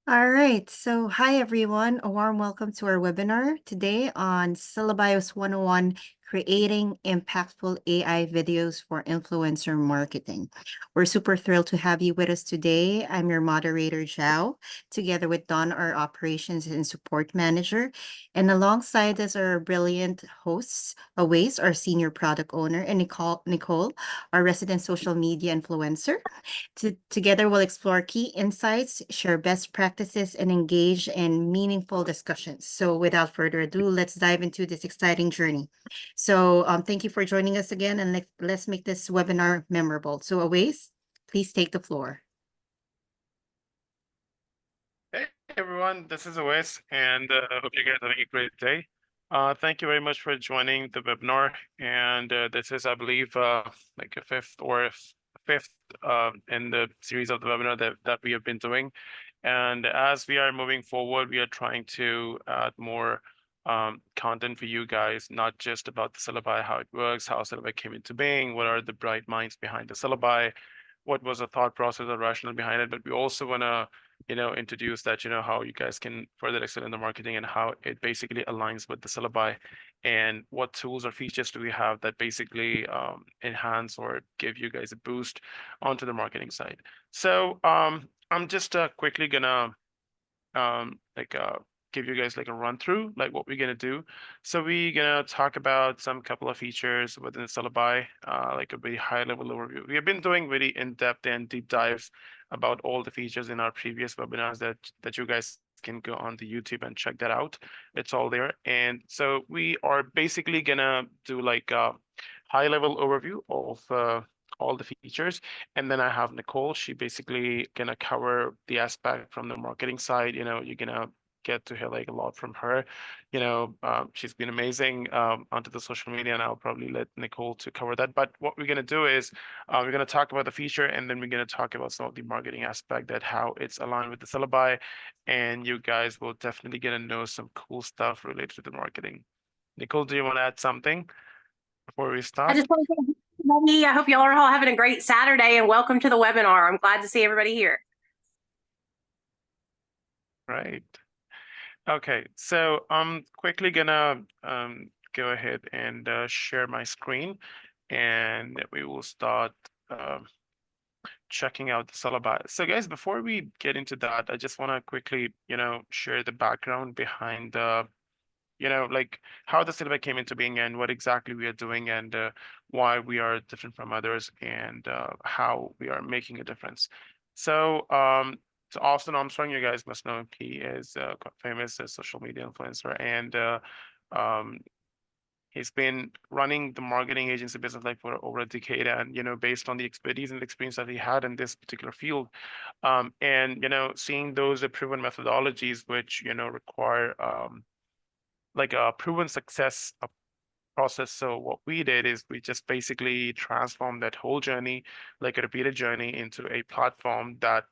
All right, so hi everyone. A warm welcome to our webinar today on Syllabios 101, Creating Impactful AI Videos for Influencer Marketing. We're super thrilled to have you with us today. I'm your moderator, Zhao, together with Don, our Operations and Support Manager. And alongside us are our brilliant hosts, Awais, our Senior Product Owner, and Nicole, our resident social media influencer. Together, we'll explore key insights, share best practices, and engage in meaningful discussions. So, without further ado, let's dive into this exciting journey. So, thank you for joining us again, and let's make this webinar memorable. So, Awais, please take the floor. Hey everyone, this is Awais, and I hope you guys are having a great day. Thank you very much for joining the webinar, and this is, I believe, like a fifth in the series of the webinar that we have been doing. And as we are moving forward, we are trying to add more content for you guys, not just about the syllabi, how it works, how syllabi came into being, what are the bright minds behind the syllabi, what was the thought process or rationale behind it, but we also want to introduce that, how you guys can further excel in the marketing and how it basically aligns with the syllabi and what tools or features do we have that basically enhance or give you guys a boost onto the marketing side. So I'm just quickly gonna like give you guys like a run through like what we're gonna do. So we're gonna talk about some couple of features within Syllabi, like a very high level overview. We have been doing very in-depth and deep dives about all the features in our previous webinars that you guys can go on the YouTube and check that out. It's all there. And so we are basically gonna do like a high level overview of all the features. And then I have Nicole. She basically gonna cover the aspect from the marketing side. You're gonna get to hear like a lot from her. She's been amazing onto the social media, and I'll probably let Nicole to cover that. But what we're gonna do is we're gonna talk about the feature, and then we're gonna talk about some of the marketing aspect, that how it's aligned with the syllabi, and you guys will definitely get to know some cool stuff related to the marketing. Nicole, do you want to add something before we I start? just want to say, everybody, I hope y'all are all having a great Saturday and welcome to the webinar. I'm glad to see everybody here. Right. Okay, so I'm quickly gonna go ahead and share my screen, and we will start checking out the syllabi. So guys, before we get into that, I just want to quickly, share the background behind like how the syllabi came into being and what exactly we are doing, and why we are different from others, and how we are making a difference. So Austin Armstrong, you guys must know him. He is quite famous as social media influencer, and um, he's been running the marketing agency business like for over a decade, and based on the expertise and experience that he had in this particular field, and seeing those proven methodologies which require like a proven success process. So what we did is we just basically transformed that whole journey, like a repeated journey, into a platform that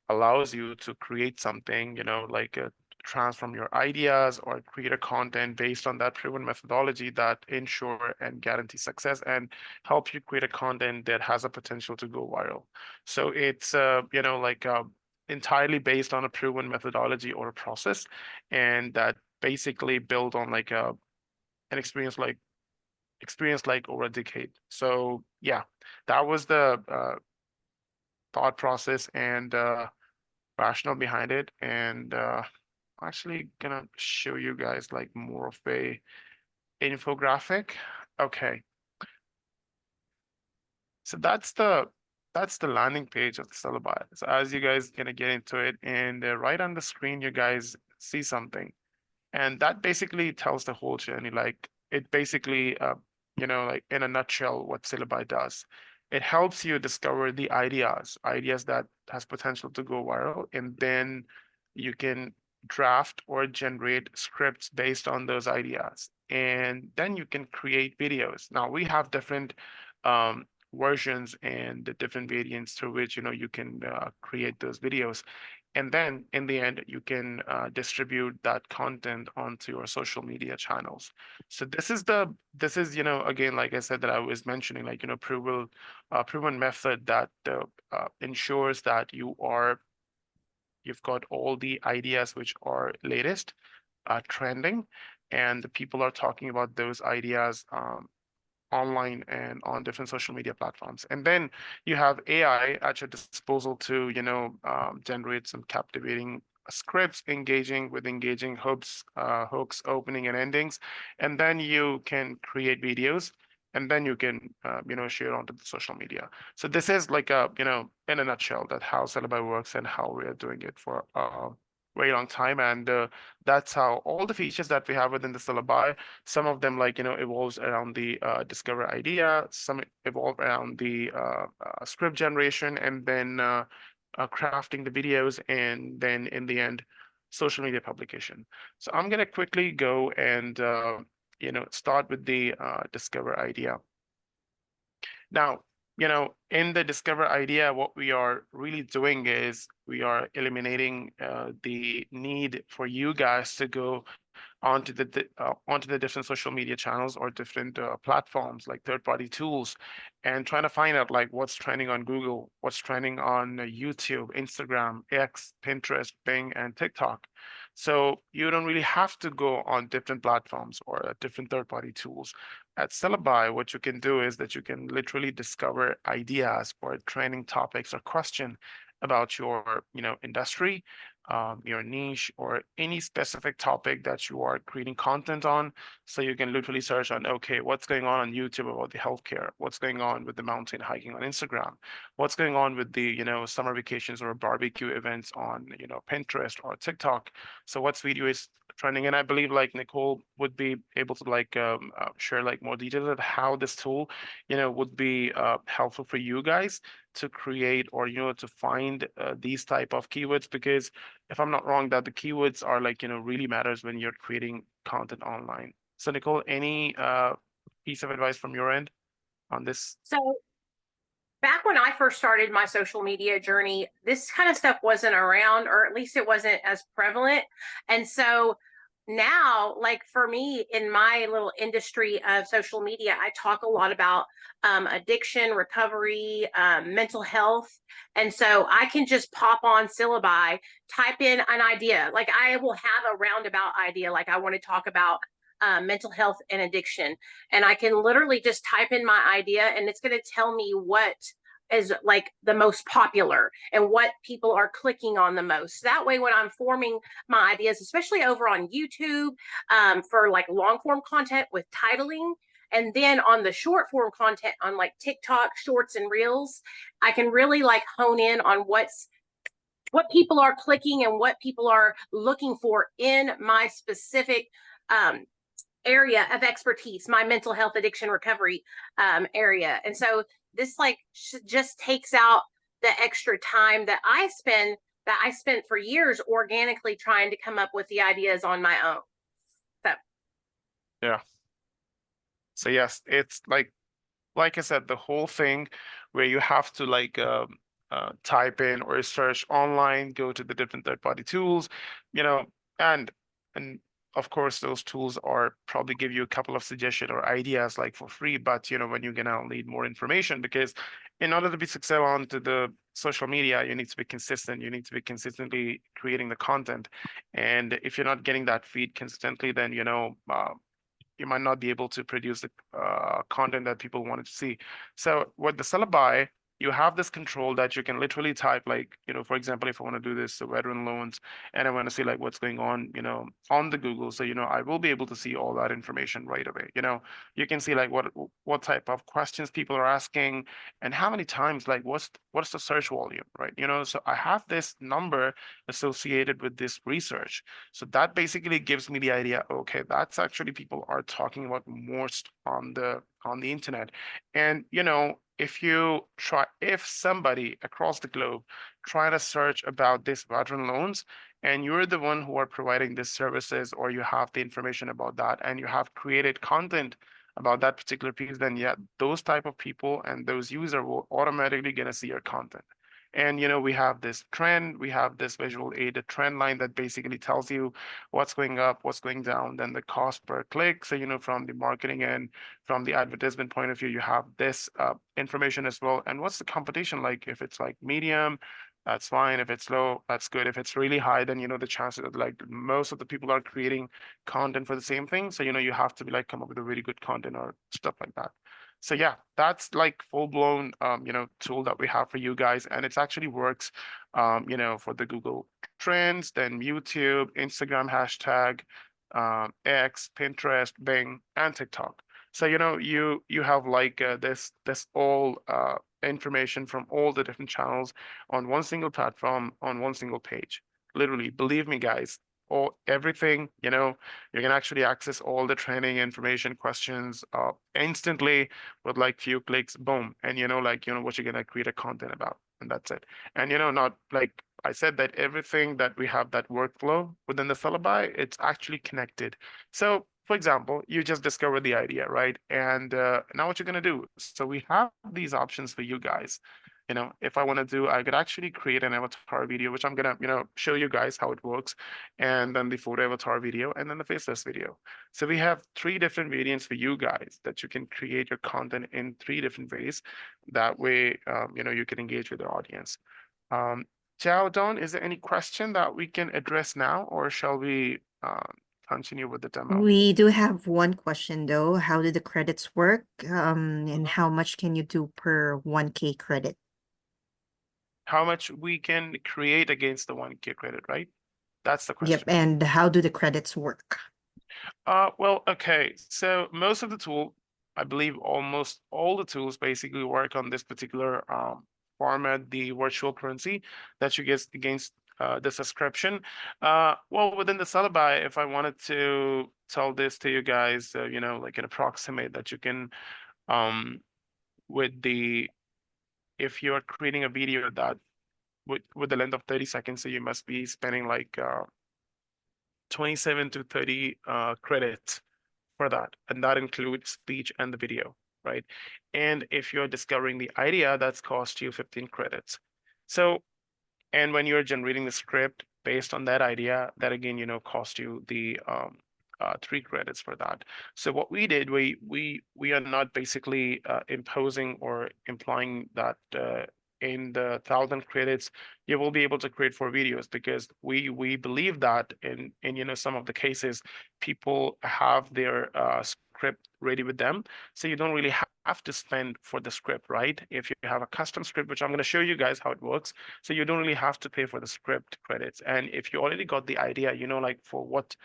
allows you to create something, like transform your ideas or create a content based on that proven methodology that ensure and guarantee success and help you create a content that has a potential to go viral. So it's like entirely based on a proven methodology or a process, and that basically built on like an experience like over a decade. So yeah, that was the thought process and rationale behind it. And I'm actually gonna show you guys like more of a infographic. Okay, so that's the landing page of the syllabi. So as you guys gonna get into it, and right on the screen, you guys see something. And that basically tells the whole journey. Like it basically, like in a nutshell, what Syllabi does. It helps you discover the ideas that has potential to go viral, and then you can draft or generate scripts based on those ideas. And then you can create videos. Now we have different versions and the different variants through which you can create those videos, and then in the end you can distribute that content onto your social media channels. So this is again, like I said, that I was mentioning, like proven method that ensures that you are you've got all the ideas which are latest, trending, and the people are talking about those ideas online and on different social media platforms. And then you have AI at your disposal to, generate some captivating scripts, engaging with engaging hooks, opening and endings. And then you can create videos, and then you can, share onto the social media. So this is like a, in a nutshell, that how Syllaby works and how we are doing it for a very long time. And that's how all the features that we have within the Syllabi, some of them evolves around the discover idea, some evolve around the script generation, and then crafting the videos, and then in the end, social media publication. So I'm gonna quickly go and start with the discover idea. Now, in the discover idea, what we are really doing is we are eliminating the need for you guys to go onto the different social media channels or different platforms like third-party tools, and trying to find out like what's trending on Google, what's trending on YouTube, Instagram, X, Pinterest, Bing, and TikTok. So you don't really have to go on different platforms or different third-party tools. At Syllabi, what you can do is that you can literally discover ideas or trending topics or question about your industry, your niche, or any specific topic that you are creating content on. So you can literally search on, okay, what's going on YouTube about the healthcare? What's going on with the mountain hiking on Instagram? What's going on with the, summer vacations or barbecue events on, Pinterest or TikTok? So what's video is trending? And I believe like Nicole would be able to share like more details of how this tool, would be helpful for you guys to create or to find these type of keywords, because if I'm not wrong, that the keywords are really matters when you're creating content online. So Nicole, any piece of advice from your end on this? So back when I first started my social media journey, this kind of stuff wasn't around, or at least it wasn't as prevalent. And so now, like for me in my little industry of social media, I talk a lot about addiction, recovery, mental health. And so I can just pop on Syllabi, type in an idea. Like I will have a roundabout idea, like I want to talk about mental health and addiction. And I can literally just type in my idea, and it's going to tell me what is like the most popular and what people are clicking on the most. That way, when I'm forming my ideas, especially over on YouTube, for like long form content with titling, and then on the short form content on like TikTok shorts and reels, I can really like hone in on what people are clicking and what people are looking for in my specific area of expertise, my mental health, addiction, recovery area. And so this like just takes out the extra time that I spent for years organically trying to come up with the ideas on my own. So Yeah. So yes, it's like I said, the whole thing where you have to type in or search online, go to the different third-party tools, and and of course those tools are probably give you a couple of suggestions or ideas like for free, but when you're gonna need more information, because in order to be successful onto the social media, you need to be consistent. You need to be consistently creating the content, and if you're not getting that feed consistently, then you might not be able to produce the content that people wanted to see. So with the Syllabi, you have this control that you can literally type for example, if I want to do this veteran loans and I want to see like what's going on, on the Google. So, I will be able to see all that information right away. You can see like what type of questions people are asking and how many times, like what's the search volume, right? So I have this number associated with this research. So that basically gives me the idea, okay, that's actually people are talking about most on the internet. And if somebody across the globe try to search about this veteran loans, and you're the one who are providing these services, or you have the information about that, and you have created content about that particular piece, then yeah, those type of people and those users will automatically gonna see your content. And we have this trend, we have this visual aid, a trend line that basically tells you what's going up, what's going down, then the cost per click. So from the marketing and from the advertisement point of view, you have this information as well. And what's the competition like? If it's like medium that's fine. If it's low, that's good. If it's really high, then the chances that like most of the people are creating content for the same thing. So you have to be like come up with a really good content or stuff like that. So yeah, that's like full blown tool that we have for you guys, and it actually works for the Google Trends, then YouTube, Instagram hashtag, X, Pinterest, Bing, and TikTok. So you have like this all information from all the different channels on one single platform on one single page. Literally, believe me, guys, or everything, you can actually access all the training information, questions instantly with like few clicks, boom, and what you're gonna create a content about, and that's it. And not like I said that everything that we have that workflow within the Syllabi, it's actually connected. So for example, you just discovered the idea, right? And now what you're gonna do? So we have these options for you guys. If I want to do, I could actually create an avatar video, which I'm gonna, show you guys how it works, and then the photo avatar video, and then the faceless video. So we have 3 different variants for you guys that you can create your content in 3 different ways. That way, you can engage with the audience. Jiao Don, is there any question that we can address now, or shall we continue with the demo? We do have one question though. How do the credits work? And how much can you do per 1K credit? How much we can create against the 1K credit, right? That's the Yep. question. And how do the credits work? Well, okay. So most of the tool, I believe almost all the tools basically work on this particular format, the virtual currency that you get against the subscription. Well, within the Syllabi, if I wanted to tell this to you guys, like an approximate that you can, with the, if you're creating a video that with the length of 30 seconds, so you must be spending like 27 to 30 credits for that, and that includes speech and the video, right? And if you're discovering the idea, that's cost you 15 credits. So, and when you're generating the script based on that idea, that again, cost you the 3 credits for that. So what we did, we are not basically imposing or implying that in the 1,000 credits you will be able to create 4 videos, because we believe that in some of the cases people have their script ready with them, so you don't really have to spend for the script, right? If you have a custom script, which I'm going to show you guys how it works, so you don't really have to pay for the script credits. And if you already got the idea, like for what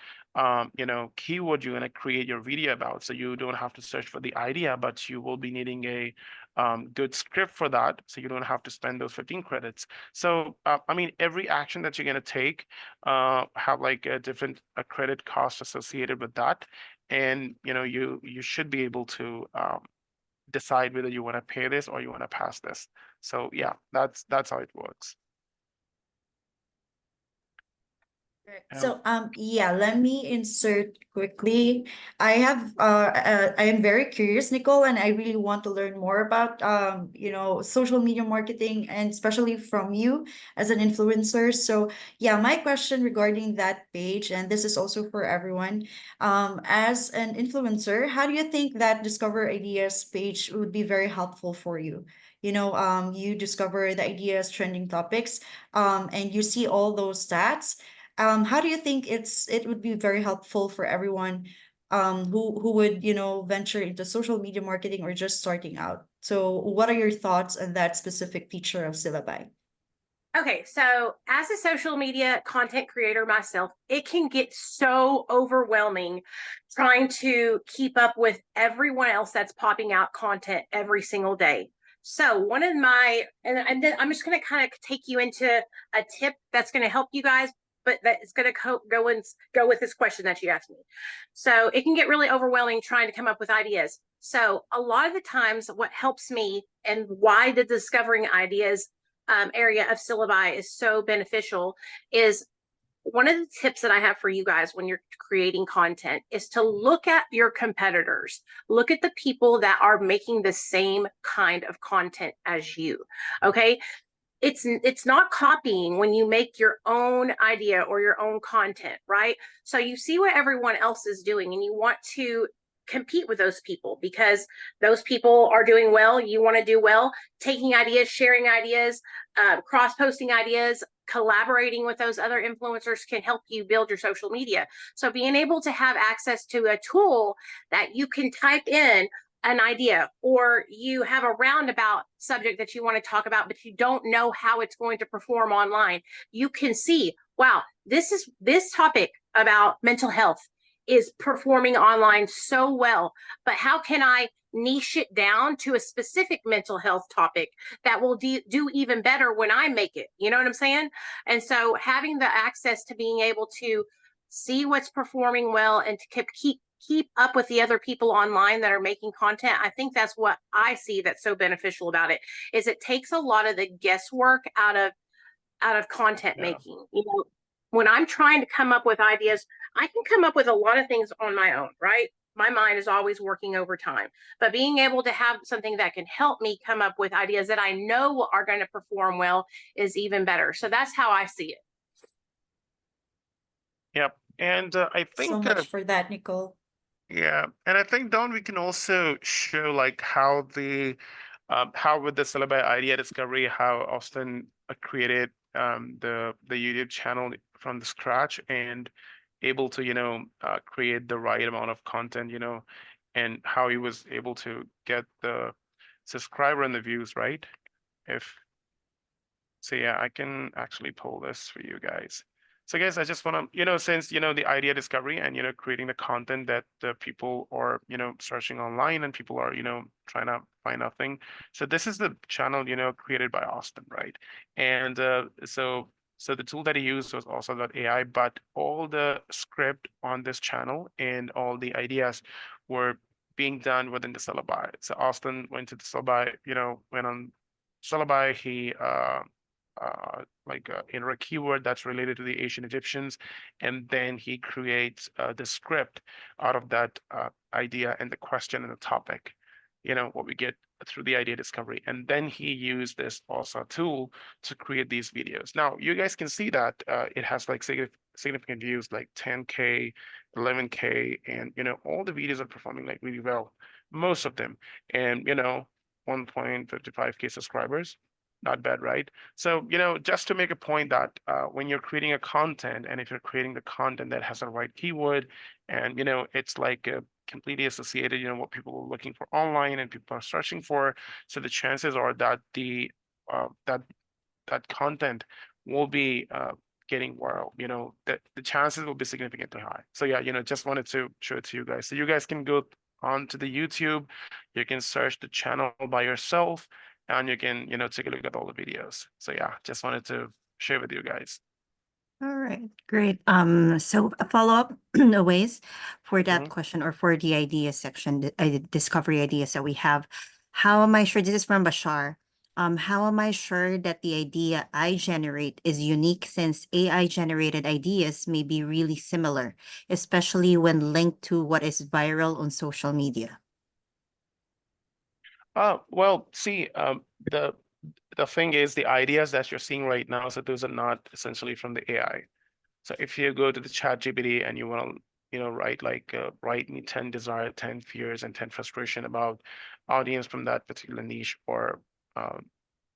keyword you're going to create your video about, so you don't have to search for the idea, but you will be needing a good script for that, so you don't have to spend those 15 credits. So I mean, every action that you're going to take have like a different credit cost associated with that, and you should be able to decide whether you want to pay this or you want to pass this. So yeah, that's how it works. So yeah, let me insert quickly. I am very curious, Nicole, and I really want to learn more about social media marketing, and especially from you as an influencer. So yeah, my question regarding that page, and this is also for everyone, as an influencer, how do you think that Discover Ideas page would be very helpful for you? You discover the ideas, trending topics, and you see all those stats. How do you think it would be very helpful for everyone who would venture into social media marketing or just starting out? So what are your thoughts on that specific feature of Syllabi? Okay, so as a social media content creator myself, it can get so overwhelming trying to keep up with everyone else that's popping out content every single day. So one of my, and then I'm just going to kind of take you into a tip that's going to help you guys, but that is going to go with this question that you asked me. So it can get really overwhelming trying to come up with ideas. So a lot of the times what helps me, and why the discovering ideas area of Syllabi is so beneficial, is one of the tips that I have for you guys when you're creating content is to look at your competitors. Look at the people that are making the same kind of content as you. Okay. It's not copying when you make your own idea or your own content, right? So you see what everyone else is doing and you want to compete with those people, because those people are doing well. You want to do well, taking ideas, sharing ideas, cross-posting ideas, collaborating with those other influencers can help you build your social media. So being able to have access to a tool that you can type in an idea, or you have a roundabout subject that you want to talk about, but you don't know how it's going to perform online, you can see, wow, this topic about mental health is performing online so well, but how can I niche it down to a specific mental health topic that will do even better when I make it? You know what I'm saying? And so having the access to being able to see what's performing well and to keep up with the other people online that are making content, I think that's what I see that's so beneficial about it, is it takes a lot of the guesswork out of content making. You know, when I'm trying to come up with ideas, I can come up with a lot of things on my own, right? My mind is always working overtime, but being able to have something that can help me come up with ideas that I know are going to perform well is even better. So that's how I see it. Yep. And I think So much for that, Nicole. yeah, and I think Don, we can also show like how how with the Syllabi idea discovery, how Austin created the YouTube channel from the scratch and able to create the right amount of content, and how he was able to get the subscriber and the views, right? If so, yeah, I can actually pull this for you guys. So guys, I just want to, since, the idea discovery and, creating the content that the people are, searching online and people are, trying to find a thing. So this is the channel, created by Austin, right? And so the tool that he used was also .ai, but all the script on this channel and all the ideas were being done within the Syllabi. So Austin went to the Syllabi, went on Syllabi, he enter a keyword that's related to the ancient Egyptians, and then he creates the script out of that idea and the question and the topic, what we get through the idea discovery. And then he used this also tool to create these videos. Now you guys can see that it has like significant views, like 10K, 11K, and all the videos are performing like really well, most of them, and 1.55K subscribers. Not bad, right? So, just to make a point that when you're creating a content, and if you're creating the content that has the right keyword, and it's like completely associated, what people are looking for online and people are searching for, so the chances are that the that content will be getting viral. That the chances will be significantly high. So yeah, just wanted to show it to you guys. So you guys can go onto the YouTube, you can search the channel by yourself, and you can, take a look at all the videos. So yeah, just wanted to share with you guys. All right, great. So a follow-up ways for that question, or for the idea section, the discovery ideas that we have. How am I sure, this is from Bashar. How am I sure that the idea I generate is unique, since AI generated ideas may be really similar, especially when linked to what is viral on social media? Well, see, the thing is, the ideas that you're seeing right now, so those are not essentially from the AI. So if you go to the ChatGPT and you want to, write like, write me 10 desire, 10 fears, and 10 frustration about audience from that particular niche or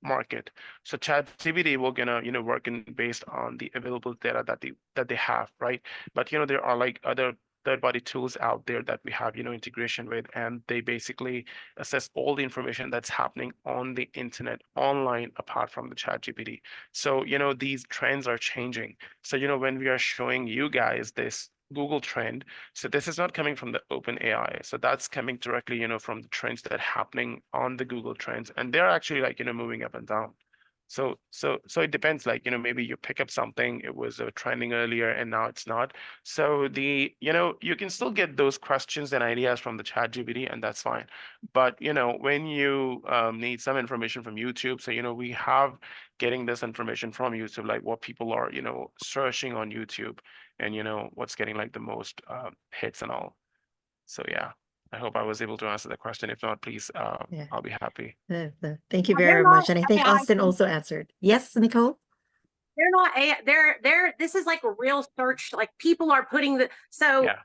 market. So ChatGPT will gonna, work based on the available data that they have, right? But there are like other third-party tools out there that we have, integration with, and they basically assess all the information that's happening on the internet online apart from the ChatGPT. So, these trends are changing. So, when we are showing you guys this Google trend, so this is not coming from the open AI. So that's coming directly, from the trends that are happening on the Google trends, and they're actually like, moving up and down. So it depends, like, maybe you pick up something, it was trending earlier and now it's not. So you can still get those questions and ideas from the ChatGPT, and that's fine. But, when you need some information from YouTube, so, we have getting this information from YouTube, like what people are, searching on YouTube, and, what's getting like the most hits and all. So yeah. I hope I was able to answer the question. If not, please, Yeah. I'll be happy. Thank you They're very not much. And I think AI Austin also answered. Yes, Nicole? They're not AI. They're this is like a real search. Like people are putting Yeah.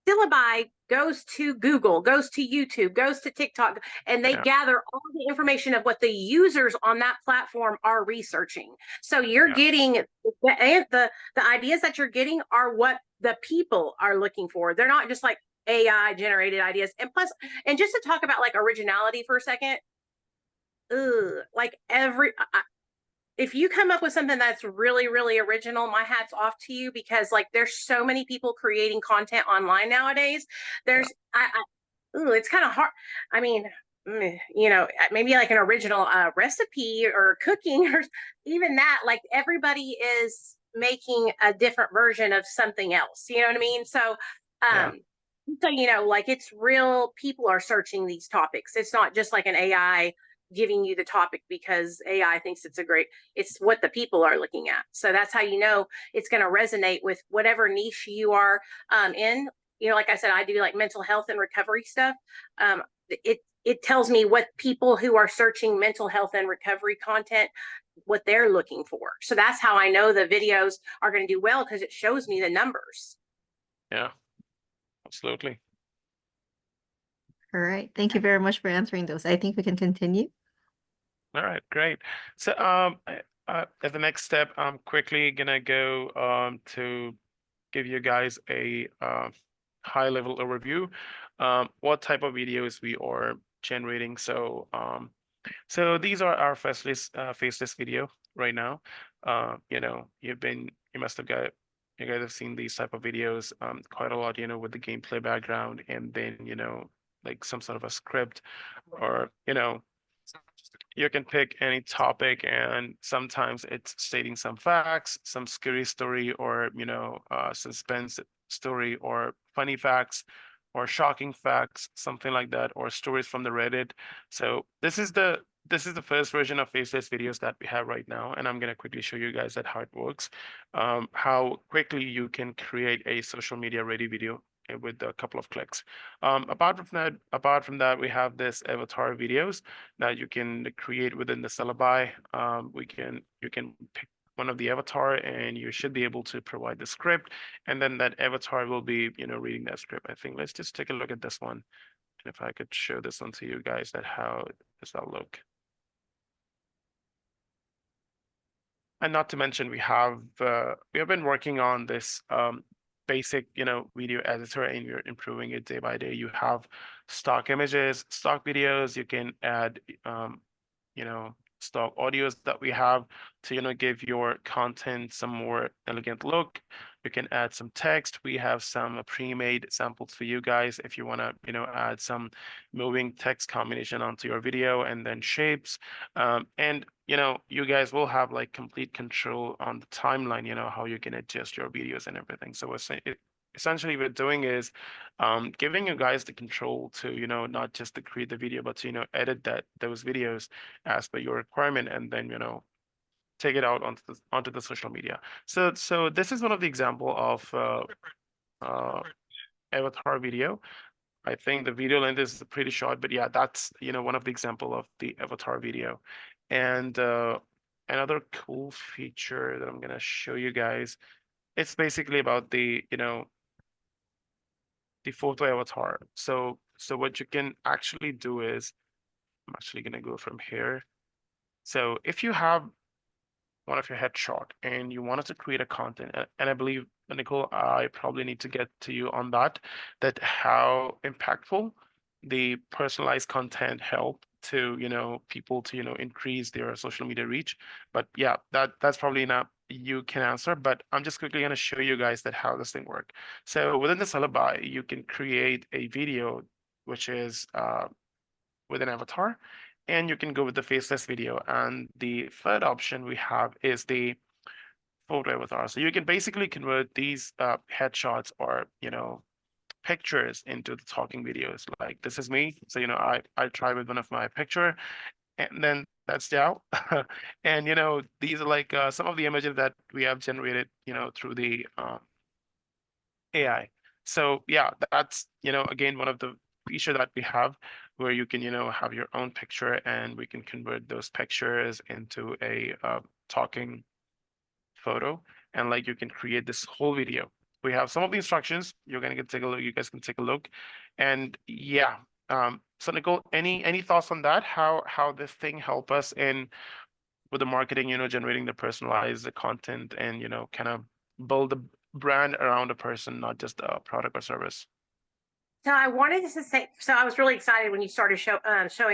Syllaby goes to Google, goes to YouTube, goes to TikTok, and they gather all the information of what the users on that platform are researching. So you're getting the ideas that you're getting are what the people are looking for. They're not just like AI generated ideas. And plus, and just to talk about like originality for a second, like if you come up with something that's really, really original, my hat's off to you, because like there's so many people creating content online nowadays. There's, it's kind of hard. I mean, you know, maybe like an original recipe or cooking or even that, like everybody is making a different version of something else. You know what I mean? So, so, you know, like it's real people are searching these topics. It's not just like an AI giving you the topic because AI thinks it's what the people are looking at. So that's how you know it's going to resonate with whatever niche you are in. You know, like I said, I do like mental health and recovery stuff. It tells me what people who are searching mental health and recovery content, what they're looking for. So that's how I know the videos are going to do well, because it shows me the numbers. Yeah, absolutely. All right. Thank you very much for answering those. I think we can continue. All right, great. So as the next step, I'm quickly gonna go to give you guys a high level overview what type of videos we are generating. So so these are our faceless video right now. You know, you guys have seen these type of videos quite a lot, you know, with the gameplay background, and then, you know, like some sort of a script, or, you know, you can pick any topic, and sometimes it's stating some facts, some scary story, or, you know, suspense story, or funny facts, or shocking facts, something like that, or stories from the Reddit. So this is the first version of faceless videos that we have right now, and I'm gonna quickly show you guys that how it works, how quickly you can create a social media ready video with a couple of clicks. Apart from that, we have this avatar videos that you can create within the Syllaby. You can pick one of the avatar, and you should be able to provide the script, and then that avatar will be, you know, reading that script. I think let's just take a look at this one, and if I could show this one to you guys, that how does that look? And not to mention, we have been working on this basic, you know, video editor, and we're improving it day by day. You have stock images, stock videos. You can add, you know, stock audios that we have to, you know, give your content some more elegant look. You can add some text. We have some pre-made samples for you guys if you want to, you know, add some moving text combination onto your video, and then shapes. And, you know, you guys will have like complete control on the timeline, you know, how you can adjust your videos and everything. So essentially what we're doing is giving you guys the control to, you know, not just to create the video, but to, you know, edit those videos as per your requirement, and then, you know, take it out onto the social media. So this is one of the example of avatar video. I think the video length is pretty short, but yeah, that's, you know, one of the example of the avatar video. And another cool feature that I'm gonna show you guys, it's basically about the, you know, the photo avatar. So what you can actually do is, I'm actually gonna go from here. So if you have one of your headshot and you wanted to create a content, and I believe, Nicole, I probably need to get to you on that how impactful the personalized content help to, you know, people to, you know, increase their social media reach. But yeah, that's probably not you can answer, but I'm just quickly going to show you guys that how this thing work. So within the Syllaby, you can create a video which is with an avatar, and you can go with the faceless video. And the third option we have is the photo avatar. So you can basically convert these headshots, or, you know, pictures into the talking videos. Like this is me. So, you know, I try with one of my picture, and then that's Xiao. And, you know, these are like some of the images that we have generated, you know, through the AI. So yeah, that's, you know, again, one of the feature that we have, where you can, you know, have your own picture, and we can convert those pictures into a talking photo, and like you can create this whole video we have some of the instructions. You're gonna get take a look. You guys can take a look, and yeah. So Nicole, any thoughts on that? How this thing help us in with the marketing? Generating the personalized content and kind of build a brand around a person, not just a product or service. So I wanted to say, so I was really excited when you started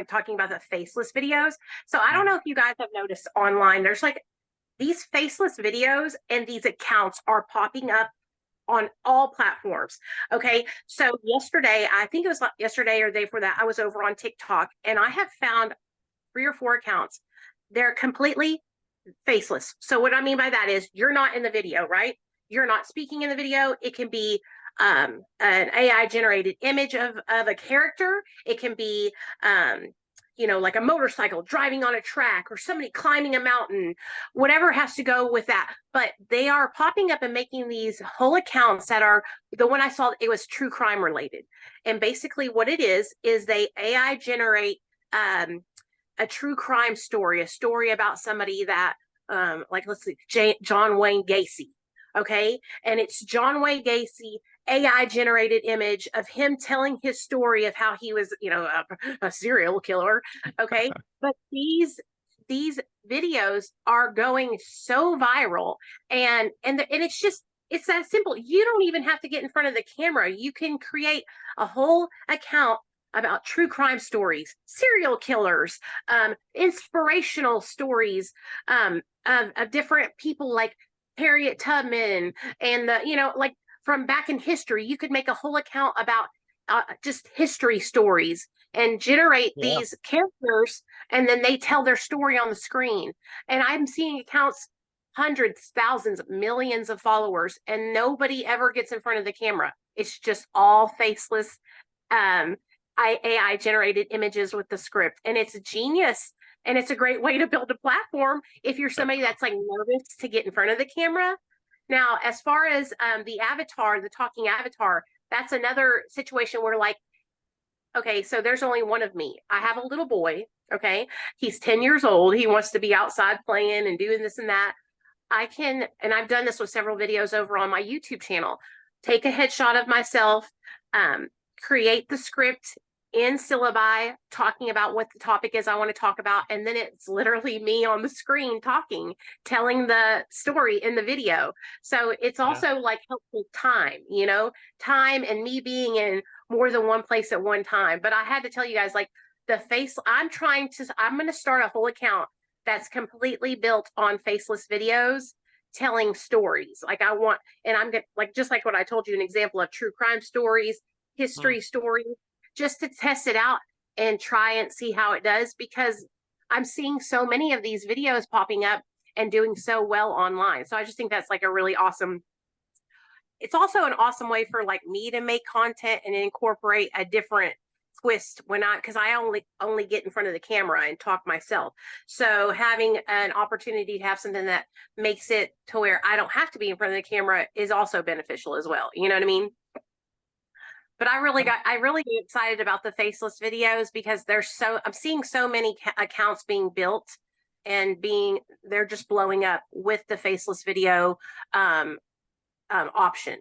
talking about the faceless videos. So I don't know if you guys have noticed online, there's like these faceless videos and these accounts are popping up on all platforms. Okay. So yesterday, I think it was like yesterday or the day before that, I was over on TikTok and I have found 3 or 4 accounts. They're completely faceless. So what I mean by that is you're not in the video, right? You're not speaking in the video. It can be an AI generated image of a character. It can be like a motorcycle driving on a track or somebody climbing a mountain, whatever has to go with that. But they are popping up and making these whole accounts that are the one I saw, it was true crime related. And basically what it is they AI generate a true crime story, a story about somebody that like let's see, John Wayne Gacy. Okay. And it's John Wayne Gacy AI generated image of him telling his story of how he was, a serial killer. Okay. But these videos are going so viral and it's that simple. You don't even have to get in front of the camera. You can create a whole account about true crime stories, serial killers, inspirational stories of different people like Harriet Tubman and like from back in history. You could make a whole account about just history stories and generate these characters, and then they tell their story on the screen. And I'm seeing accounts, hundreds, thousands, millions of followers, and nobody ever gets in front of the camera. It's just all faceless AI generated images with the script, and it's genius. And it's a great way to build a platform if you're somebody that's like nervous to get in front of the camera. Now, as far as the avatar, the talking avatar, that's another situation where like, okay, so there's only one of me. I have a little boy, okay? He's 10 years old. He wants to be outside playing and doing this and that. I can, and I've done this with several videos over on my YouTube channel, take a headshot of myself, create the script in Syllaby talking about what the topic is I want to talk about. And then it's literally me on the screen talking, telling the story in the video. So it's also like helpful time, time and me being in more than one place at one time. But I had to tell you guys, like I'm going to start a whole account that's completely built on faceless videos telling stories. Like I'm going like, just like what I told you, an example of true crime stories, history stories, just to test it out and try and see how it does, because I'm seeing so many of these videos popping up and doing so well online. So I just think that's like a really awesome, it's also an awesome way for like me to make content and incorporate a different twist because I only get in front of the camera and talk myself. So having an opportunity to have something that makes it to where I don't have to be in front of the camera is also beneficial as well. You know what I mean? But I really get excited about the faceless videos because I'm seeing so many accounts being built and they're just blowing up with the faceless video option,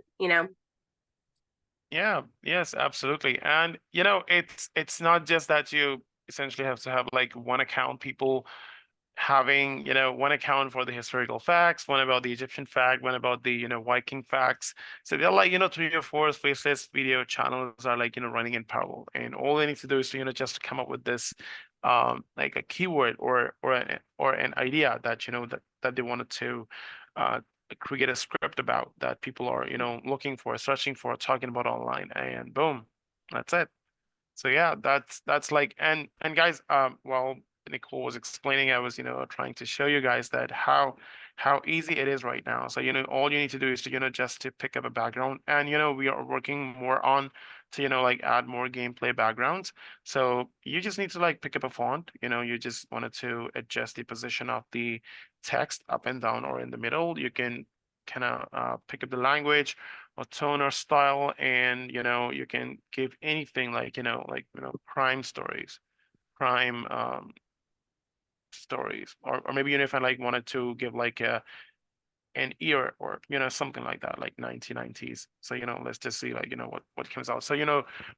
Yeah, yes, absolutely. And it's not just that you essentially have to have like one account, people having one account for the historical facts, one about the Egyptian fact, one about the Viking facts. So they're like 3 or 4 faceless video channels are like running in parallel, and all they need to do is to just come up with this like a keyword or an idea that that they wanted to create a script about, that people are looking for, searching for, talking about online, and boom, that's it. So yeah, that's like, and guys, while Nicole was explaining, I was trying to show you guys that how easy it is right now. So all you need to do is to just to pick up a background, and we are working more on to like add more gameplay backgrounds. So you just need to like pick up a font. You just wanted to adjust the position of the text up and down or in the middle. You can kind of pick up the language or tone or style, and you can give anything like crime stories, crime stories, or maybe if I like wanted to give like a an year, or something like that, like 1990s. So let's just see, like what comes out. So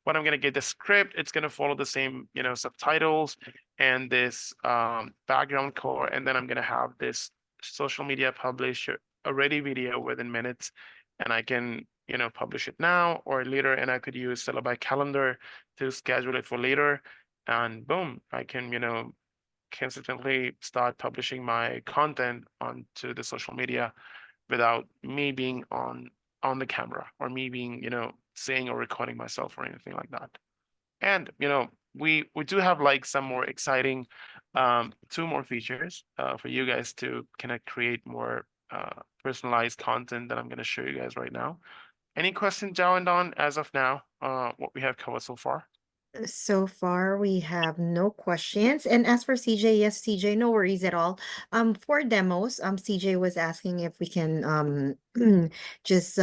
what I'm gonna get, the script, it's gonna follow the same subtitles and this background color, and then I'm gonna have this social media publish a ready video within minutes, and I can publish it now or later, and I could use Syllaby calendar to schedule it for later, and boom, I can consistently start publishing my content onto the social media without me being on the camera, or me being saying or recording myself or anything like that. And we do have like some more exciting two more features for you guys to kind of create more personalized content that I'm going to show you guys right now. Any questions, Jao and Don, as of now, what we have covered so far? So far, we have no questions. And as for CJ, yes, CJ, no worries at all. For demos, CJ was asking if we can just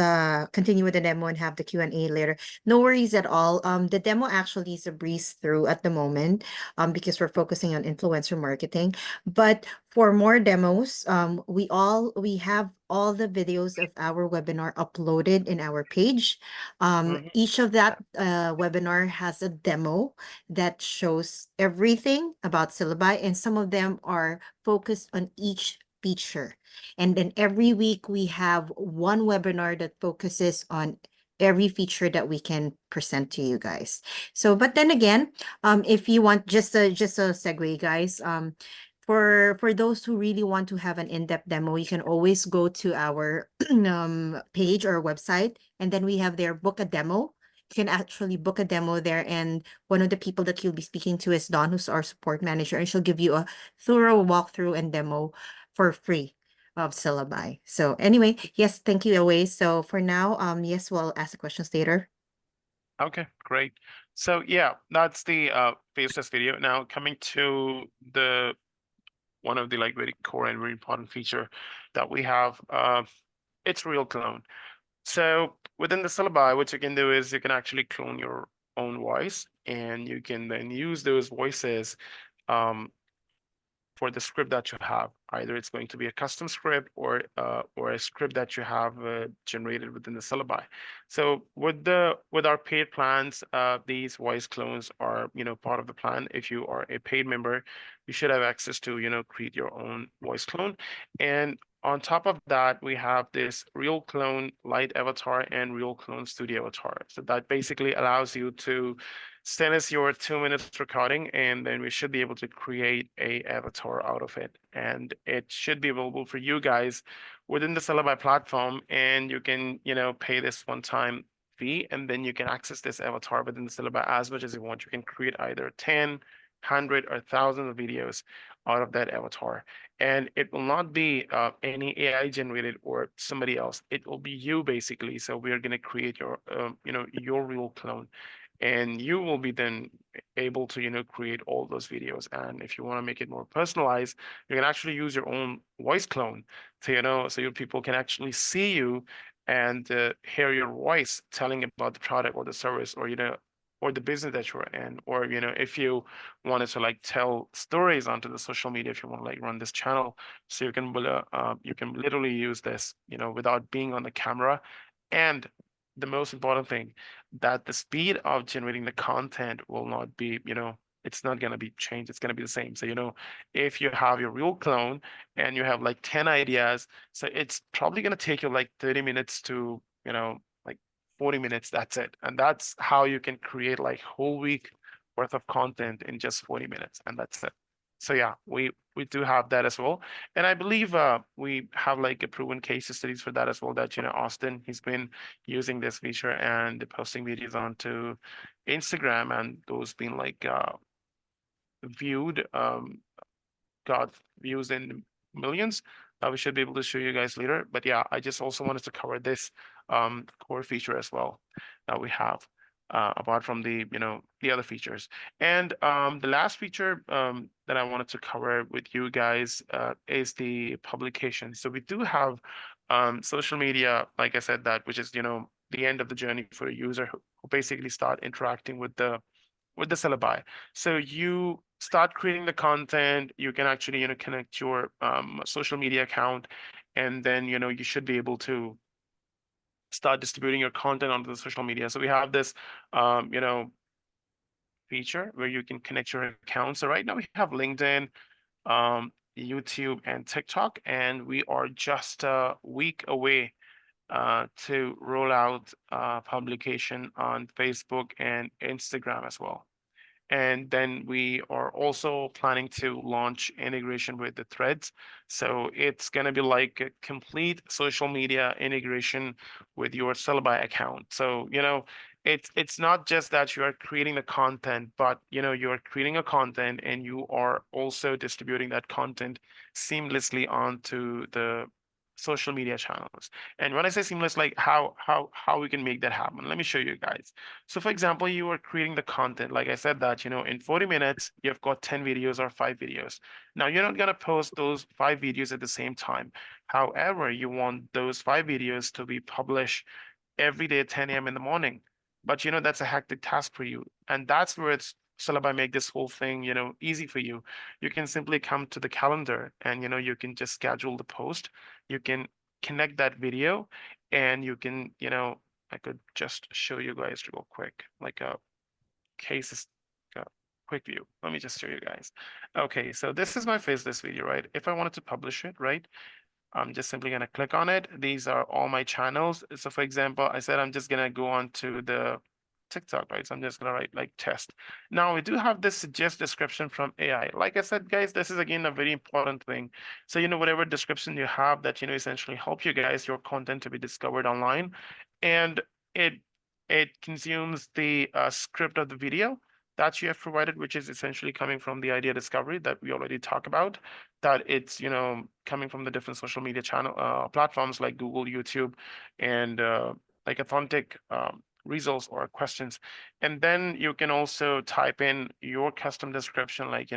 continue with the demo and have the Q&A later. No worries at all. The demo actually is a breeze through at the moment, because we're focusing on influencer marketing. But for more demos, we have all the videos of our webinar uploaded in our page. Each of that webinar has a demo that shows everything about Syllabi, and some of them are focused on each feature. And then every week we have one webinar that focuses on every feature that we can present to you guys. So, but then again, if you want just a segue, guys, for those who really want to have an in-depth demo, you can always go to our page or website, and then we have there book a demo. You can actually book a demo there, and one of the people that you'll be speaking to is Dawn, who's our support manager, and she'll give you a thorough walkthrough and demo for free of Syllabi. So anyway, yes, thank you, always. So for now, yes, we'll ask the questions later. Okay, great. So yeah, that's the face test video. Now coming to the one of the like very core and very important feature that we have, it's real clone. So within the Syllabi, what you can do is you can actually clone your own voice, and you can then use those voices for the script that you have. Either it's going to be a custom script or a script that you have generated within the Syllabi. So with our paid plans, these voice clones are part of the plan. If you are a paid member, you should have access to create your own voice clone. And on top of that, we have this Real Clone Lite avatar and Real Clone Studio avatar. So that basically allows you to send us your 2 minutes recording, and then we should be able to create a avatar out of it. And it should be available for you guys within the Syllabi platform, and you can, pay this one-time fee, and then you can access this avatar within the Syllabi as much as you want. You can create either 10, 100, or thousands of videos out of that avatar. And it will not be any AI generated or somebody else. It will be you basically. So we are going to create your, your real clone, and you will be then able to create all those videos. And if you want to make it more personalized, you can actually use your own voice clone to so your people can actually see you and hear your voice telling about the product or the service, or or the business that you're in, or if you wanted to like tell stories onto the social media, if you want to like run this channel, so you can literally use this without being on the camera. And the most important thing, that the speed of generating the content will not be, it's not going to be changed. It's going to be the same. So, if you have your real clone and you have like 10 ideas, so it's probably going to take you like 30 minutes to, like 40 minutes. That's it. And that's how you can create like whole week worth of content in just 40 minutes. And that's it. So yeah, we do have that as well. And I believe we have like a proven case studies for that as well, that Austin, he's been using this feature and posting videos onto Instagram, and those being like viewed, got views in millions. We should be able to show you guys later. But yeah, I just also wanted to cover this core feature as well that we have, apart from the the other features. And the last feature that I wanted to cover with you guys is the publication. So we do have social media, like I said, that which is the end of the journey for a user who basically start interacting with the Syllabi. So you start creating the content, you can actually connect your social media account, and then, you should be able to start distributing your content onto the social media. So we have this, feature where you can connect your accounts. So right now we have LinkedIn, YouTube, and TikTok, and we are just a week away to roll out publication on Facebook and Instagram as well. And then we are also planning to launch integration with the threads. So it's going to be like a complete social media integration with your Syllaby account. So, it's not just that you are creating the content, but you're creating a content and you are also distributing that content seamlessly onto the social media channels. And when I say seamless, like how we can make that happen, let me show you guys. So for example, you are creating the content. Like I said that, in 40 minutes, you've got 10 videos or 5 videos. Now you're not gonna post those 5 videos at the same time. However, you want those 5 videos to be published every day at 10 a.m. in the morning. But that's a hectic task for you. And that's where it's Syllabi make this whole thing, easy for you. You can simply come to the calendar and you can just schedule the post. You can connect that video and you can, I could just show you guys real quick, like a case, a quick view. Let me just show you guys. Okay, so this is my faceless video, right? If I wanted to publish it, right? I'm just simply going to click on it. These are all my channels. So for example, I said I'm just going to go on to the TikTok, right? So I'm just going to write like test. Now we do have this suggest description from AI. Like I said, guys, this is again a very important thing. So, whatever description you have that, essentially help you guys, your content to be discovered online. And it consumes the script of the video that you have provided, which is essentially coming from the idea discovery that we already talked about, that it's, coming from the different social media channel platforms like Google, YouTube, and like authentic results or questions. And then you can also type in your custom description, like,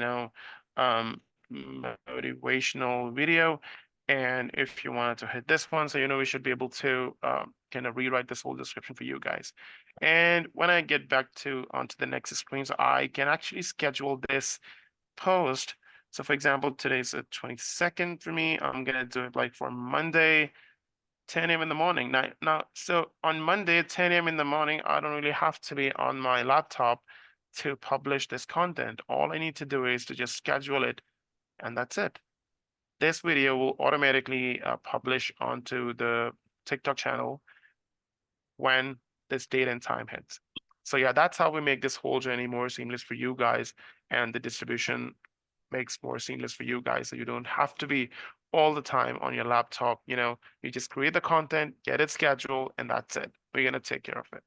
motivational video. And if you wanted to hit this one, so, we should be able to kind of rewrite this whole description for you guys. And when I get back to onto the next screen, so I can actually schedule this post. So for example, today's the 22nd for me. I'm gonna do it like for Monday, 10 a.m. in the morning. Now, so on Monday, 10 a.m. in the morning, I don't really have to be on my laptop to publish this content. All I need to do is to just schedule it, and that's it. This video will automatically publish onto the TikTok channel when this date and time hits. So yeah, that's how we make this whole journey more seamless for you guys, and the distribution makes more seamless for you guys. So you don't have to be all the time on your laptop. You just create the content, get it scheduled, and that's it. We're gonna take care of it.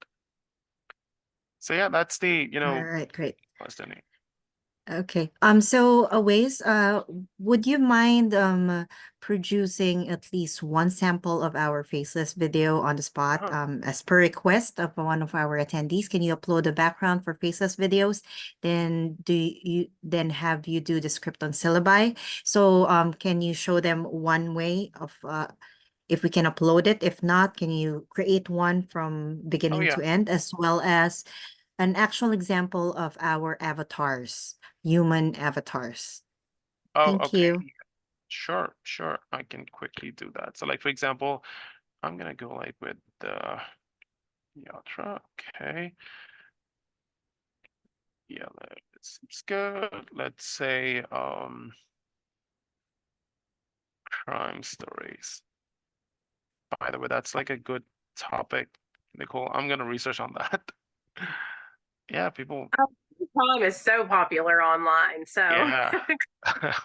So yeah, that's the, All right, great. Destiny. Okay. So Awais, would you mind producing at least one sample of our faceless video on the spot as per request of one of our attendees? Can you upload the background for faceless videos? Then have you do the script on Syllabi? So can you show them one way of if we can upload it? If not, can you create one from beginning to end, as well as an actual example of our avatars, human avatars? Oh, Thank okay. you. Sure. I can quickly do that. So like, for example, I'm gonna go like with the Yatra. Okay. Yeah, let's go. Let's say crime stories. By the way, that's like a good topic, Nicole. I'm gonna research on that. Yeah, people. Crime is so popular online. So Yeah,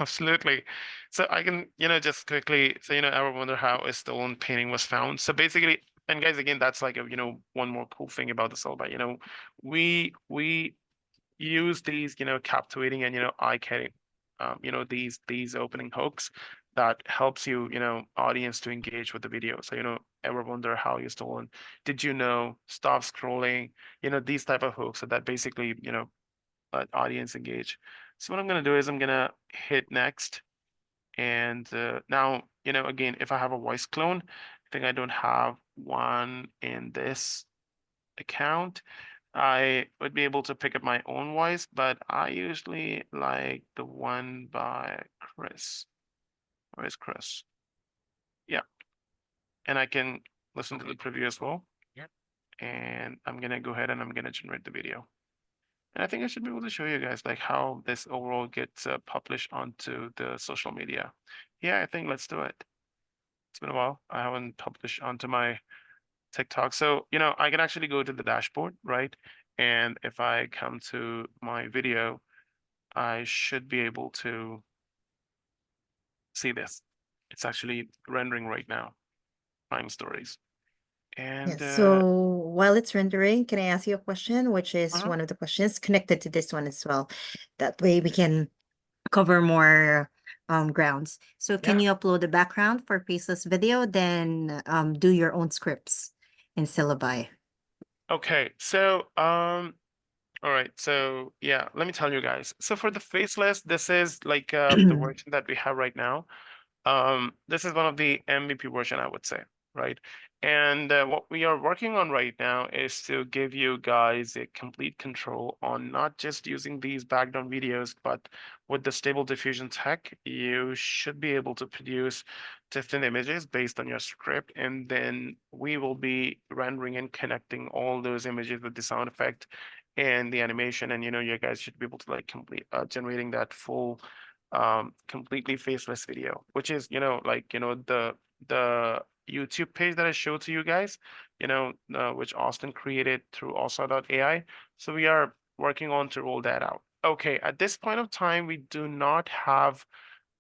absolutely. So I can, just quickly, so, ever wonder how a stolen painting was found? So basically, and guys, again, that's like a, one more cool thing about the Syllabi. We use these, captivating and, eye-catching, these opening hooks that helps you, audience to engage with the video. So, ever wonder how you stolen? Did you know? Stop scrolling. These type of hooks so that basically, let audience engage. So what I'm gonna do is I'm gonna hit next, and now, again, if I have a voice clone, I think I don't have one in this account. I would be able to pick up my own voice, but I usually like the one by Chris. Where's Chris? Yeah, and I can listen to the preview as well. And I'm gonna go ahead and I'm gonna generate the video. And I think I should be able to show you guys like how this overall gets published onto the social media. Yeah, I think let's do it. It's been a while. I haven't published onto my TikTok. So, I can actually go to the dashboard, right? And if I come to my video, I should be able to see this. It's actually rendering right now, crime stories. And Yes, so while it's rendering, can I ask you a question, which is uh-huh. one of the questions connected to this one as well? That way we can cover more grounds. So can Yeah. you upload the background for faceless video, then do your own scripts in Syllabi? Okay, so all right, so yeah, let me tell you guys. So for the faceless, this is like the version that we have right now. This is one of the MVP version, I would say, right? And what we are working on right now is to give you guys a complete control on not just using these background videos, but with the stable diffusion tech, you should be able to produce different images based on your script, and then we will be rendering and connecting all those images with the sound effect and the animation, and you guys should be able to like complete generating that full completely faceless video, which is the YouTube page that I showed to you guys, which Austin created through also.ai. So we are working on to roll that out. Okay, at this point of time, we do not have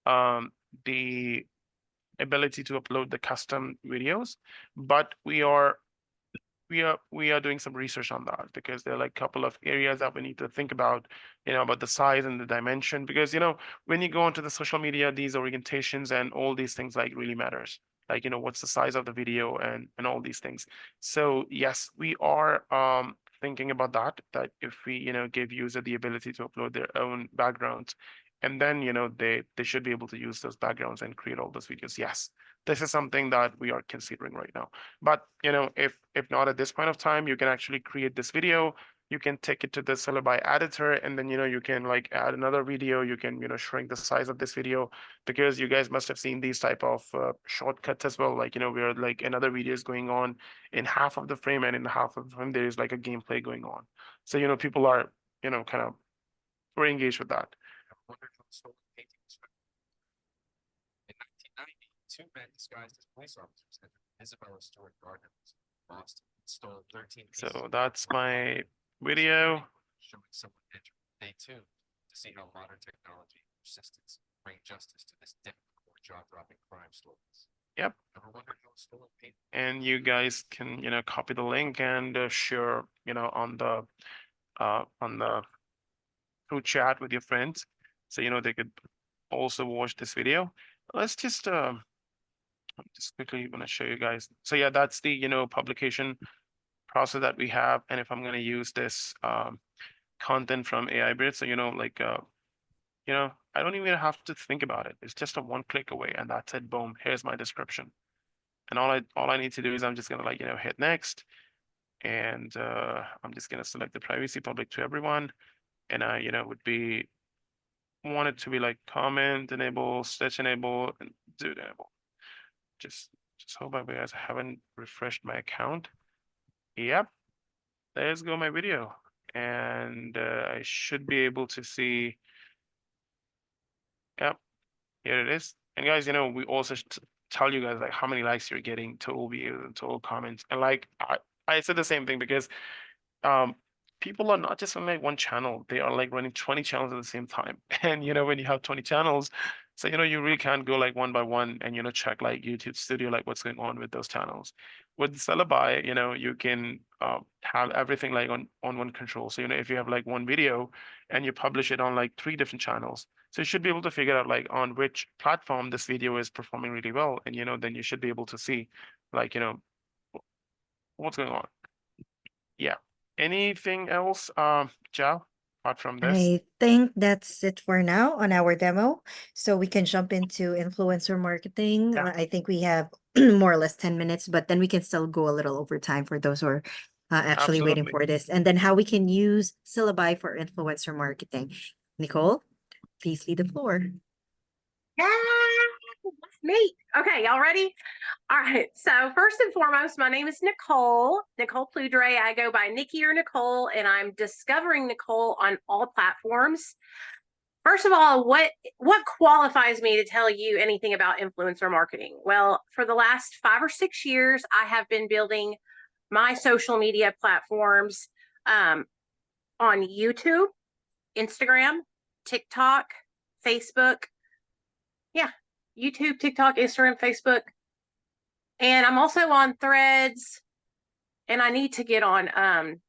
the ability to upload the custom videos, but we are doing some research on that, because there are like a couple of areas that we need to think about, about the size and the dimension, because when you go onto the social media, these orientations and all these things like really matters, like what's the size of the video and all these things. So yes, we are thinking about that if we give user the ability to upload their own backgrounds, and then they should be able to use those backgrounds and create all those videos. Yes, this is something that we are considering right now. But if not at this point of time, you can actually create this video. You can take it to the Syllabi editor, and then you can like add another video. You can shrink the size of this video, because you guys must have seen these type of shortcuts as well. Like where like another video is going on in half of the frame, and in half of the frame there is like a gameplay going on. So people are kind of very engaged with that. In 1990, two men disguised as police officers entered Isabella Stewart Gardner's Boston and stole 13 pieces So of that's my art. video. Showing someone entering day two to see how modern technology and persistence bring justice to this difficult jaw-dropping crime stories. Yep. Ever wondered how a stolen painting? And you guys can copy the link and share on the through chat with your friends, so they could also watch this video. Let's just I'm just quickly going to show you guys. So yeah, that's the publication process that we have. And if I'm going to use this content from AI Bridge, so like I don't even have to think about it. It's just a one click away, and that's it. Boom, here's my description. And all I need to do is I'm just gonna like hit next, and I'm just gonna select the privacy public to everyone, and I would be want it to be like comment enable, stitch enable, and dude enable. Just hope I guys haven't refreshed my account. Yep, there's go my video, and I should be able to see. Yep, here it is. And guys, we also tell you guys like how many likes you're getting, total views and total comments. And like I said the same thing, because people are not just on like one channel, they are like running 20 channels at the same time. And when you have 20 channels, so you really can't go like one by one and check like YouTube Studio, like what's going on with those channels. With Syllabi, you can have everything like on one control. So if you have like one video and you publish it on like 3 different channels, so you should be able to figure out like on which platform this video is performing really well, and then you should be able to see like what's going on. Yeah. Anything else, Jao, apart from this? I think that's it for now on our demo. So we can jump into influencer marketing. Yeah. I think we have more or less 10 minutes, but then we can still go a little over time for those who are actually waiting Absolutely. for this. And then how we can use Syllabi for influencer marketing. Nicole, please lead the floor. Yeah. Neat. Okay, y'all ready? All right. So first and foremost, my name is Nicole Pludre. I go by Nikki or Nicole, and I'm discovering Nicole on all platforms. First of all, what qualifies me to tell you anything about influencer marketing? Well, for the last 5 or 6 years, I have been building my social media platforms on YouTube, Instagram, TikTok, Facebook. Yeah, YouTube, TikTok, Instagram, Facebook. And I'm also on Threads, and I need to get on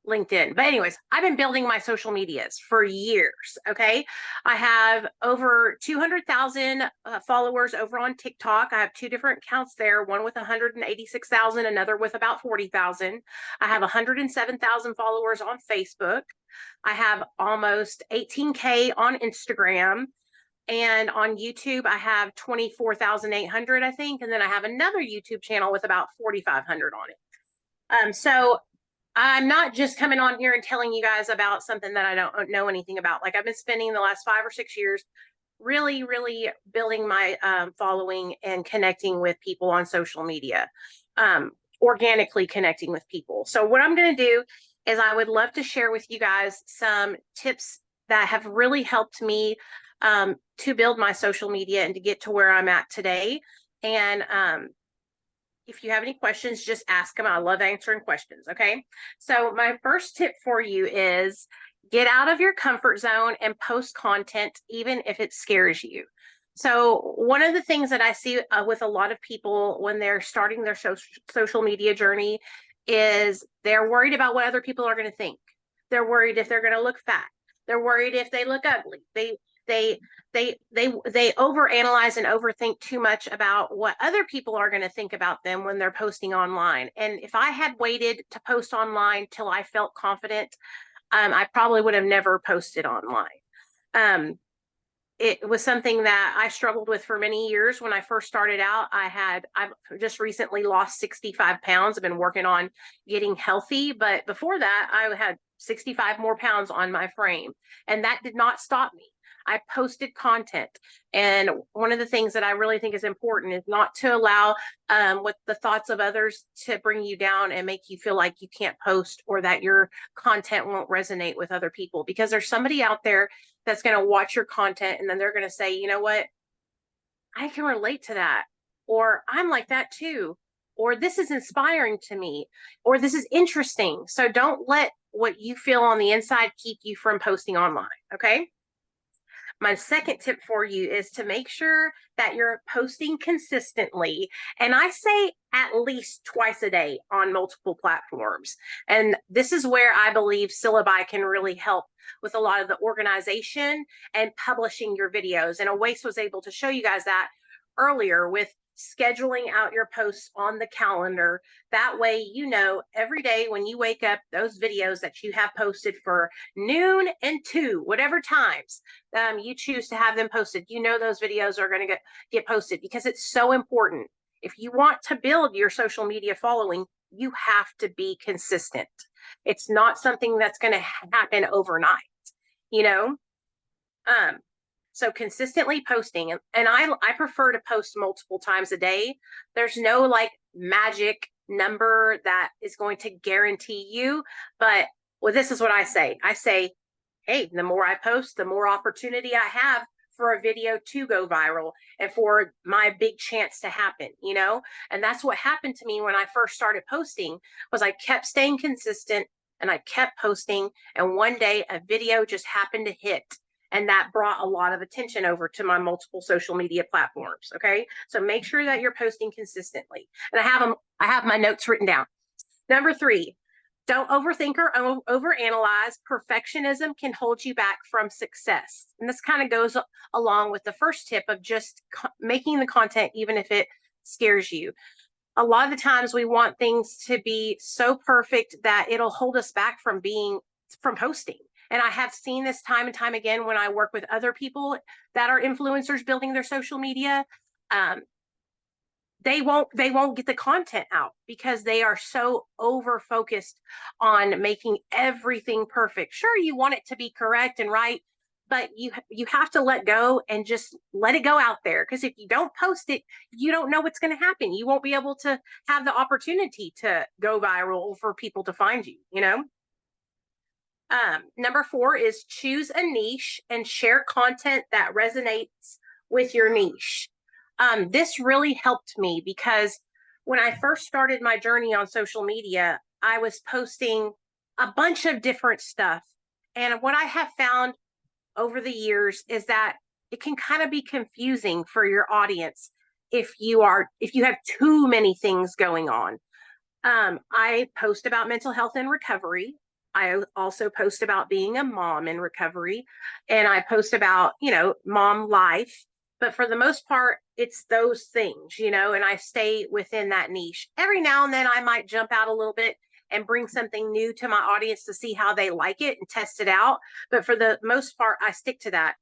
LinkedIn. But anyways, I've been building my social medias for years. Okay. I have over 200,000 followers over on TikTok. I have 2 different accounts there, one with 186,000, another with about 40,000. I have 107,000 followers on Facebook. I have almost 18K on Instagram. And on YouTube, I have 24,800, I think. And then I have another YouTube channel with about 4,500 on it. So I'm not just coming on here and telling you guys about something that I don't know anything about. Like, I've been spending the last 5 or 6 years really, really building my following and connecting with people on social media, organically connecting with people. So what I'm going to do is I would love to share with you guys some tips that have really helped me to build my social media and to get to where I'm at today. And if you have any questions, just ask them. I love answering questions. Okay. So my first tip for you is get out of your comfort zone and post content, even if it scares you. So one of the things that I see with a lot of people when they're starting their social media journey is they're worried about what other people are going to think. They're worried if they're going to look fat. They're worried if they look ugly. They overanalyze and overthink too much about what other people are going to think about them when they're posting online. And if I had waited to post online till I felt confident, I probably would have never posted online. It was something that I struggled with for many years. When I first started out, I've just recently lost 65 pounds. I've been working on getting healthy, but before that, I had 65 more pounds on my frame, and that did not stop me. I posted content. And one of the things that I really think is important is not to allow what the thoughts of others to bring you down and make you feel like you can't post or that your content won't resonate with other people, because there's somebody out there that's going to watch your content and then they're going to say, you know what, I can relate to that, or I'm like that too, or this is inspiring to me, or this is interesting. So don't let what you feel on the inside keep you from posting online. Okay. My second tip for you is to make sure that you're posting consistently. And I say at least twice a day on multiple platforms. And this is where I believe Syllaby can really help with a lot of the organization and publishing your videos. And Awais was able to show you guys that earlier with scheduling out your posts on the calendar. That way, you know, every day when you wake up, those videos that you have posted for noon and 2, whatever times you choose to have them posted, you know, those videos are going to get posted, because it's so important. If you want to build your social media following, you have to be consistent. It's not something that's going to happen overnight, you know? So consistently posting, and I prefer to post multiple times a day. There's no like magic number that is going to guarantee you, but well, this is what I say. I say, hey, the more I post, the more opportunity I have for a video to go viral and for my big chance to happen, you know? And that's what happened to me when I first started posting, was I kept staying consistent and I kept posting. And one day a video just happened to hit. And that brought a lot of attention over to my multiple social media platforms. Okay. So make sure that you're posting consistently. And I have my notes written down. Number 3, don't overthink or overanalyze. Perfectionism can hold you back from success. And this kind of goes along with the first tip of just making the content, even if it scares you. A lot of the times we want things to be so perfect that it'll hold us back from posting. And I have seen this time and time again when I work with other people that are influencers building their social media. They won't get the content out because they are so over focused on making everything perfect. Sure, you want it to be correct and right, but you have to let go and just let it go out there. Because if you don't post it, you don't know what's going to happen. You won't be able to have the opportunity to go viral for people to find you, you know? Number 4 is choose a niche and share content that resonates with your niche. This really helped me because when I first started my journey on social media, I was posting a bunch of different stuff. And what I have found over the years is that it can kind of be confusing for your audience if you have too many things going on. I post about mental health and recovery. I also post about being a mom in recovery, and I post about, mom life. But for the most part, it's those things, and I stay within that niche. Every now and then I might jump out a little bit and bring something new to my audience to see how they like it and test it out. But for the most part, I stick to that.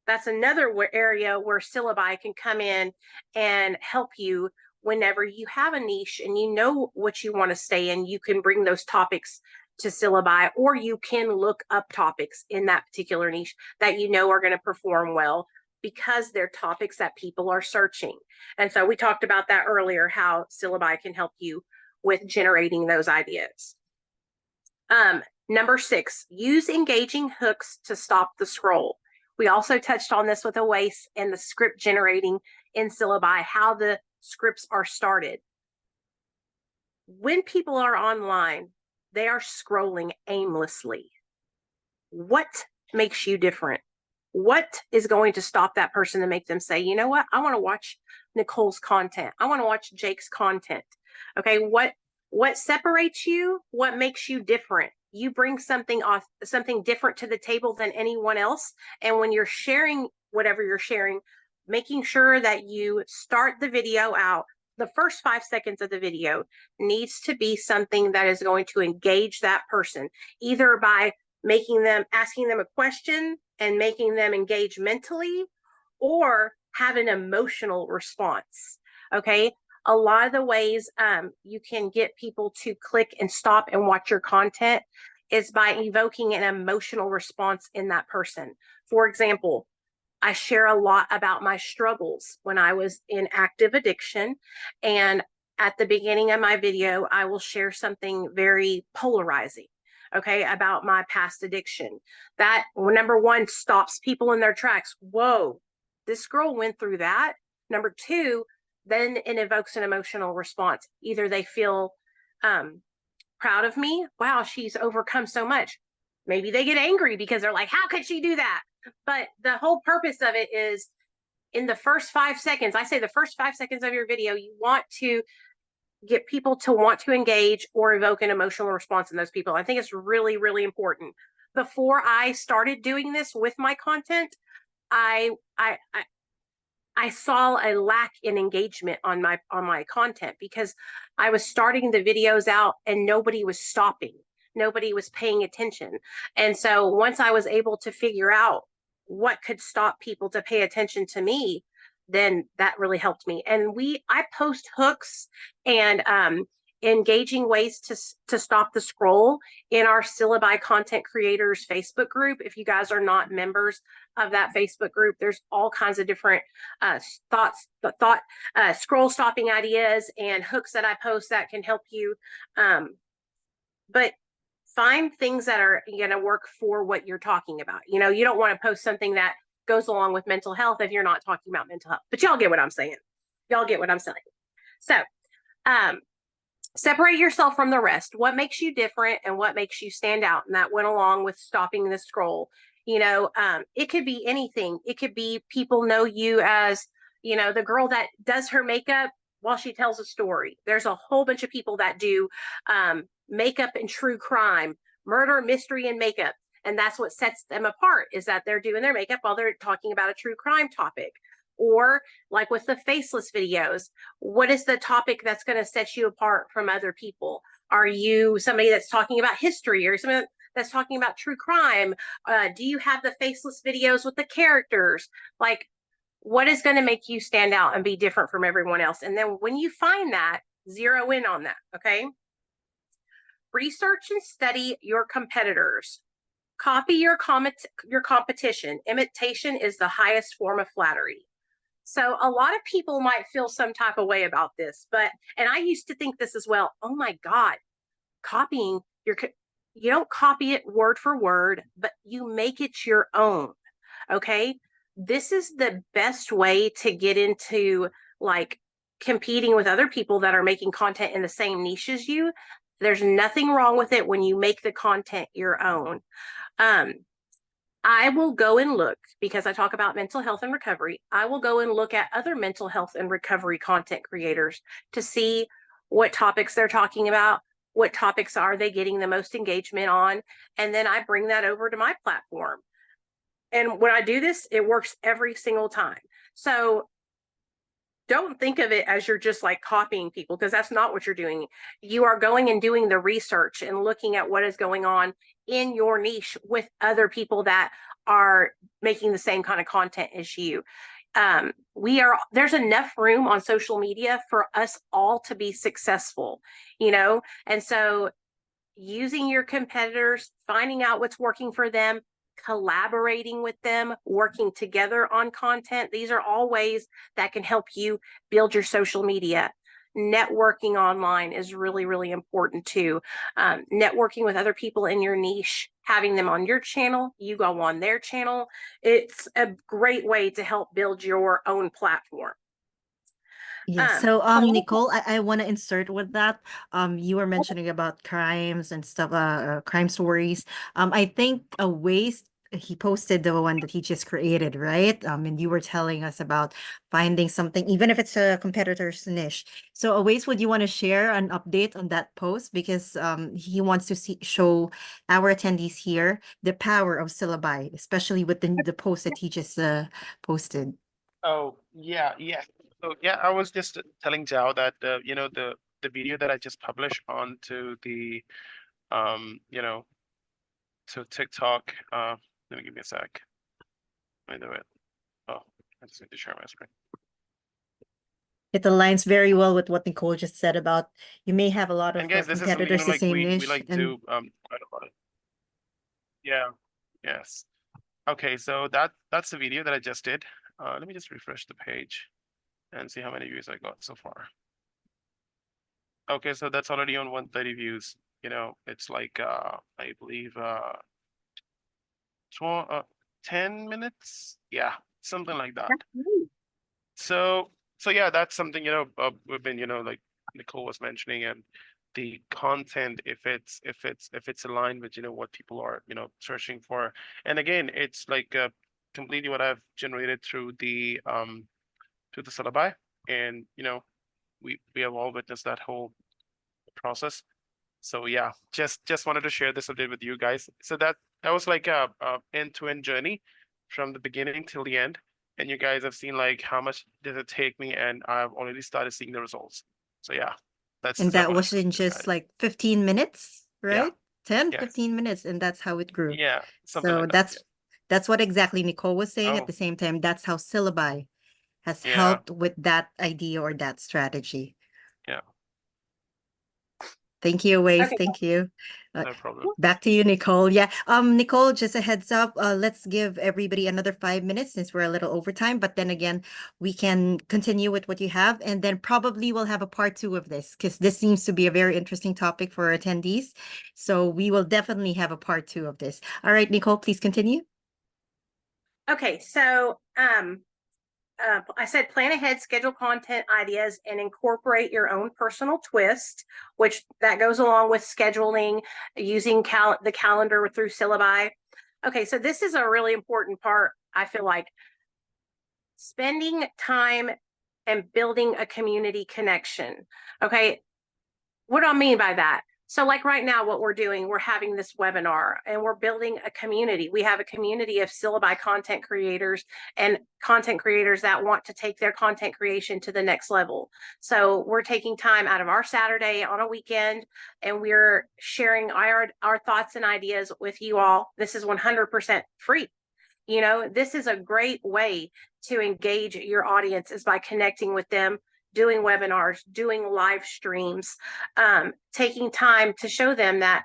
That's another area where Syllaby can come in and help you. Whenever you have a niche and you know what you want to stay in, you can bring those topics to Syllaby, or you can look up topics in that particular niche that you know are going to perform well because they're topics that people are searching. And so we talked about that earlier, how Syllaby can help you with generating those ideas. Number 6, use engaging hooks to stop the scroll. We also touched on this with Oasis and the script generating in Syllaby, how the scripts are started. When people are online, they are scrolling aimlessly. What makes you different? What is going to stop that person to make them say, you know what? I want to watch Nicole's content. I want to watch Jake's content. Okay, what separates you? What makes you different? You bring something different to the table than anyone else. And when you're sharing whatever you're sharing, making sure that you start the video out, the first 5 seconds of the video needs to be something that is going to engage that person, either by asking them a question and making them engage mentally, or have an emotional response. Okay. A lot of the ways you can get people to click and stop and watch your content is by evoking an emotional response in that person. For example, I share a lot about my struggles when I was in active addiction. And at the beginning of my video, I will share something very polarizing, okay, about my past addiction. That, number 1, stops people in their tracks. Whoa, this girl went through that. Number 2, then it evokes an emotional response. Either they feel proud of me. Wow, she's overcome so much. Maybe they get angry because they're like, how could she do that? But the whole purpose of it is in the first 5 seconds, I say the first 5 seconds of your video, you want to get people to want to engage or evoke an emotional response in those people. I think it's really, really important. Before I started doing this with my content, I saw a lack in engagement on my content because I was starting the videos out and nobody was stopping. Nobody was paying attention. And so once I was able to figure out what could stop people to pay attention to me, then that really helped me. And I post hooks and engaging ways to stop the scroll in our Syllaby content creators Facebook group. If you guys are not members of that Facebook group, there's all kinds of different scroll stopping ideas and hooks that I post that can help you. But find things that are going to work for what you're talking about. You don't want to post something that goes along with mental health if you're not talking about mental health. But y'all get what I'm saying. So, separate yourself from the rest. What makes you different and what makes you stand out? And that went along with stopping the scroll. It could be anything. It could be people know you as, the girl that does her makeup while she tells a story. There's a whole bunch of people that do makeup and true crime, murder, mystery, and makeup. And that's what sets them apart, is that they're doing their makeup while they're talking about a true crime topic. Or like with the faceless videos, what is the topic that's going to set you apart from other people? Are you somebody that's talking about history or somebody that's talking about true crime? Do you have the faceless videos with the characters? Like, what is going to make you stand out and be different from everyone else? And then when you find that, zero in on that, okay? Research and study your competitors. Copy your competition. Imitation is the highest form of flattery. So a lot of people might feel some type of way about this, and I used to think this as well. Oh my God, copying you don't copy it word for word, but you make it your own. Okay. This is the best way to get into like competing with other people that are making content in the same niche as you. There's nothing wrong with it when you make the content your own. I will go and look, because I talk about mental health and recovery. I will go and look at other mental health and recovery content creators to see what topics they're talking about, what topics are they getting the most engagement on, and then I bring that over to my platform. And when I do this, it works every single time. So don't think of it as you're just like copying people, because that's not what you're doing. You are going and doing the research and looking at what is going on in your niche with other people that are making the same kind of content as you. There's enough room on social media for us all to be successful, and so using your competitors, finding out what's working for them, collaborating with them, working together on content. These are all ways that can help you build your social media. Networking online is really, really important too. Networking with other people in your niche, having them on your channel, you go on their channel. It's a great way to help build your own platform. Yeah. So, Nicole, I want to insert with that. You were mentioning about crimes and stuff, crime stories. I think a waste he posted the one that he just created, right? And you were telling us about finding something, even if it's a competitor's niche. So, Aways, would you want to share an update on that post? Because he wants to show our attendees here the power of Syllabi, especially with the post that he just posted. Oh, yeah, yeah. So yeah, I was just telling Zhao that the video that I just published onto the to TikTok. Let me give me a sec. Let me do it. Oh, I just need to share my screen. It aligns very well with what Nicole just said about you may have a lot of And guys, this is something competitors the like same we niche like to quite a lot. Yeah. Yes. Okay, so that's the video that I just did. Let me just refresh the page and see how many views I got so far. Okay, so that's already on 130 views. It's like I believe 10 minutes. Yeah, something like that. So yeah, that's something we've been like Nicole was mentioning, and the content, if it's aligned with what people are searching for. And again, it's like completely what I've generated through the Syllabi, and we have all witnessed that whole process. So yeah, just wanted to share this update with you guys. So that was like a end-to-end journey from the beginning till the end. And you guys have seen like how much did it take me, and I've already started seeing the results. So yeah, and I that wanted was to in share, just guys. like 15 minutes, right? 10, Yes. 15 minutes, and that's how it grew. Yeah, something So like that. that's what exactly Nicole was saying. At Oh. the same time, that's how Syllabi has Yeah. helped with that idea or that strategy. Yeah, Thank you, Waze. Okay. Thank you. no problem. Back to you, Nicole. Yeah. Nicole, just a heads up. Let's give everybody another 5 minutes since we're a little over time. But then again, we can continue with what you have, and then probably we'll have a part 2 of this, because this seems to be a very interesting topic for our attendees. So we will definitely have a part 2 of this. All right, Nicole, please continue. Okay, so I said plan ahead, schedule content ideas, and incorporate your own personal twist, which that goes along with scheduling, using the calendar through Syllabi. Okay, so this is a really important part. I feel like spending time and building a community connection. Okay, what do I mean by that? So like right now, what we're doing, we're having this webinar and we're building a community. We have a community of Syllabi content creators and content creators that want to take their content creation to the next level. So we're taking time out of our Saturday on a weekend, and we're sharing our thoughts and ideas with you all. This is 100% free. This is a great way to engage your audience, is by connecting with them, doing webinars, doing live streams, taking time to show them that,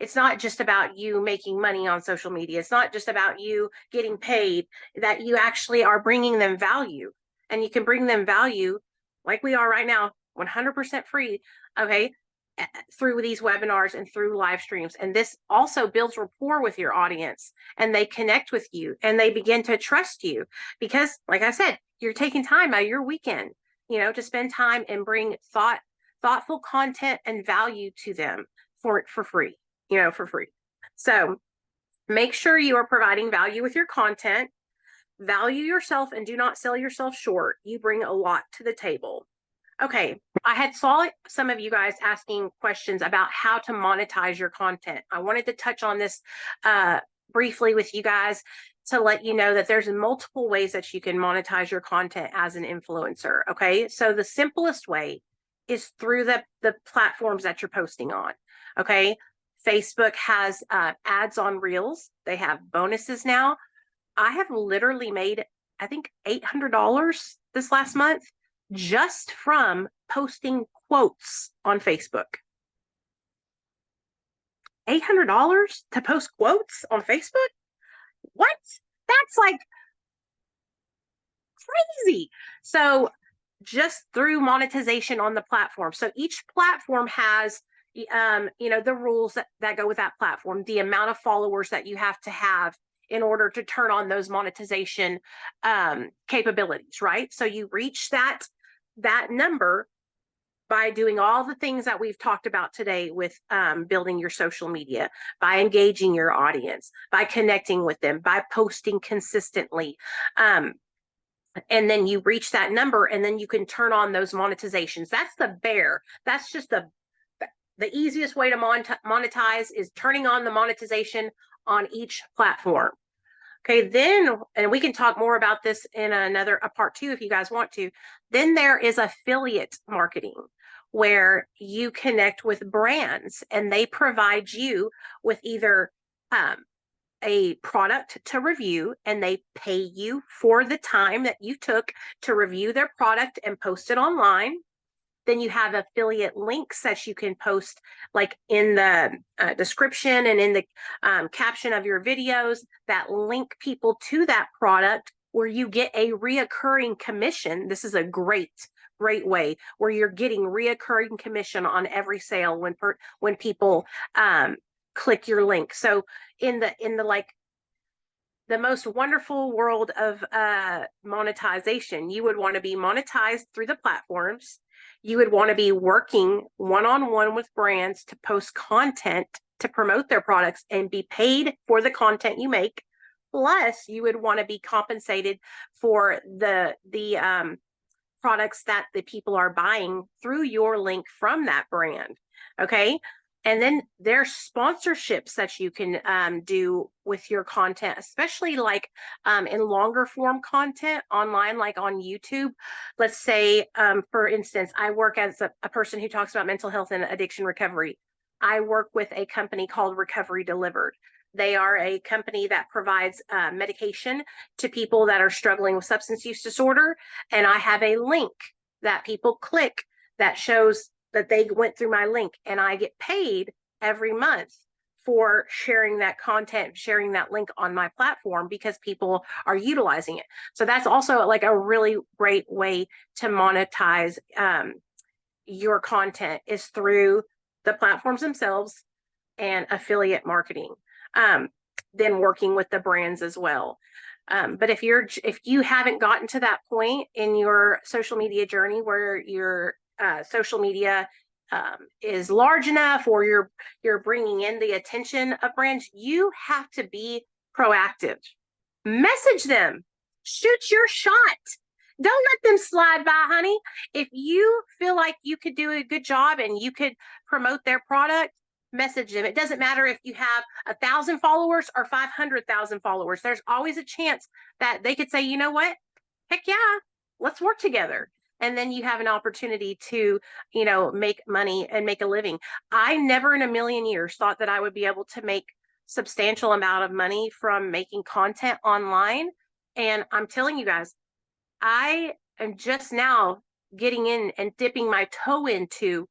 It's not just about you making money on social media. It's not just about you getting paid, that you actually are bringing them value. And you can bring them value like we are right now, 100% free, okay, through these webinars and through live streams. And this also builds rapport with your audience, and they connect with you and they begin to trust you because, like I said, you're taking time out of your weekend, to spend time and bring thoughtful content and value to them for free, for free. So make sure you are providing value with your content. Value yourself and do not sell yourself short. You bring a lot to the table. Okay, I had saw some of you guys asking questions about how to monetize your content. I wanted to touch on this briefly with you guys to let you know that there's multiple ways that you can monetize your content as an influencer. Okay, so the simplest way is through the platforms that you're posting on. Okay, Facebook has ads on Reels. They have bonuses now. I have literally made, I think, $800 this last month just from posting quotes on Facebook. $800 to post quotes on Facebook? What? That's like crazy. So just through monetization on the platform. So each platform has the rules that go with that platform, the amount of followers that you have to have in order to turn on those monetization capabilities, right? So you reach that number by doing all the things that we've talked about today with building your social media, by engaging your audience, by connecting with them, by posting consistently. And then you reach that number, and then you can turn on those monetizations. That's the bear. That's just the easiest way to monetize is turning on the monetization on each platform. Okay, then, and we can talk more about this in a part 2 if you guys want to. Then there is affiliate marketing, where you connect with brands and they provide you with either a product to review, and they pay you for the time that you took to review their product and post it online. Then you have affiliate links that you can post, like in the description and in the caption of your videos, that link people to that product, where you get a reoccurring commission. This is a great way where you're getting reoccurring commission on every sale when people click your link. So in the the most wonderful world of monetization, you would want to be monetized through the platforms. You would want to be working one-on-one with brands to post content to promote their products and be paid for the content you make. Plus, you would want to be compensated for the products that the people are buying through your link from that brand. Okay. And then there's sponsorships that you can do with your content, especially like in longer form content online, like on YouTube. Let's say, for instance, I work as a person who talks about mental health and addiction recovery. I work with a company called Recovery Delivered. They are a company that provides medication to people that are struggling with substance use disorder. And I have a link that people click that shows that they went through my link, and I get paid every month for sharing that content, sharing that link on my platform, because people are utilizing it. So that's also like a really great way to monetize your content, is through the platforms themselves and affiliate marketing. Then working with the brands as well. But if you haven't gotten to that point in your social media journey where your social media is large enough, or you're bringing in the attention of brands, you have to be proactive. Message them, shoot your shot. Don't let them slide by, honey. If you feel like you could do a good job and you could promote their product, message them. It doesn't matter if you have 1,000 followers or 500,000 followers. There's always a chance that they could say, you know what? Heck yeah, let's work together. And then you have an opportunity to, make money and make a living. I never in a million years thought that I would be able to make substantial amount of money from making content online. And I'm telling you guys, I am just now getting in and dipping my toe into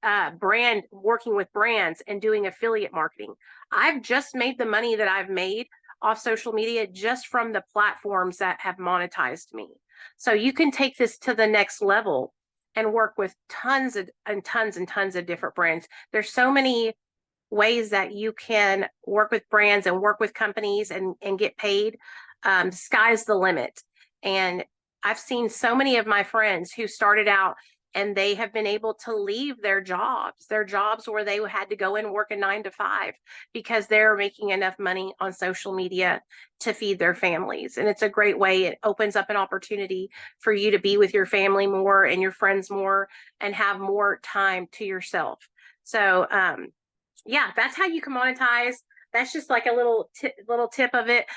working with brands and doing affiliate marketing. I've just made the money that I've made off social media just from the platforms that have monetized me. So you can take this to the next level and work with tons of different brands. There's so many ways that you can work with brands and work with companies and get paid. Sky's the limit. And I've seen so many of my friends who started out and they have been able to leave their jobs where they had to go and work a 9 to 5 because they're making enough money on social media to feed their families. And it's a great way. It opens up an opportunity for you to be with your family more and your friends more and have more time to yourself. So, yeah, that's how you can monetize. That's just like a little tip of it.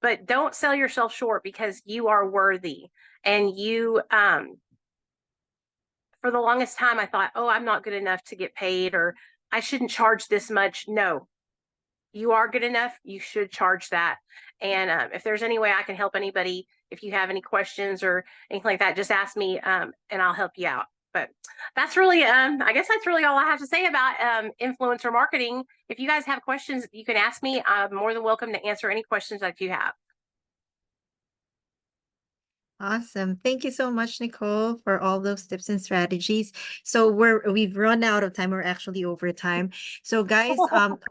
But don't sell yourself short because you are worthy. And you, for the longest time, I thought, oh, I'm not good enough to get paid, or I shouldn't charge this much. No, you are good enough. You should charge that. And if there's any way I can help anybody, if you have any questions or anything like that, just ask me, and I'll help you out. But that's really, I guess that's really all I have to say about influencer marketing. If you guys have questions, you can ask me. I'm more than welcome to answer any questions that you have. Awesome. Thank you so much, Nicole, for all those tips and strategies. So we've run out of time. We're actually over time. So guys,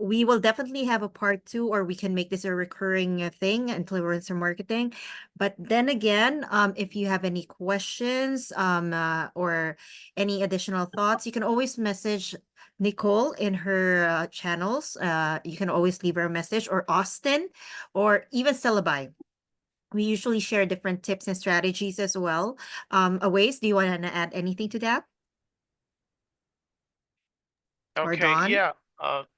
we will definitely have a part 2, or we can make this a recurring thing, influencer marketing. But then again, if you have any questions or any additional thoughts, you can always message Nicole in her channels. You can always leave her a message, or Austin, or even Syllaby. We usually share different tips and strategies as well. Awais, do you want to add anything to that? Or Okay, Dawn? yeah.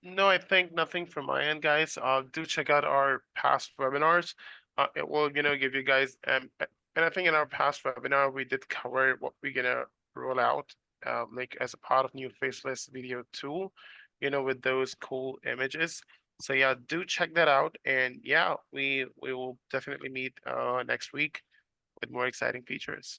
No, I think nothing from my end, guys. Do check out our past webinars. It will, give you guys, and I think in our past webinar, we did cover what we're gonna roll out, like as a part of new faceless video tool, with those cool images. So yeah, do check that out. And yeah, we will definitely meet next week with more exciting features.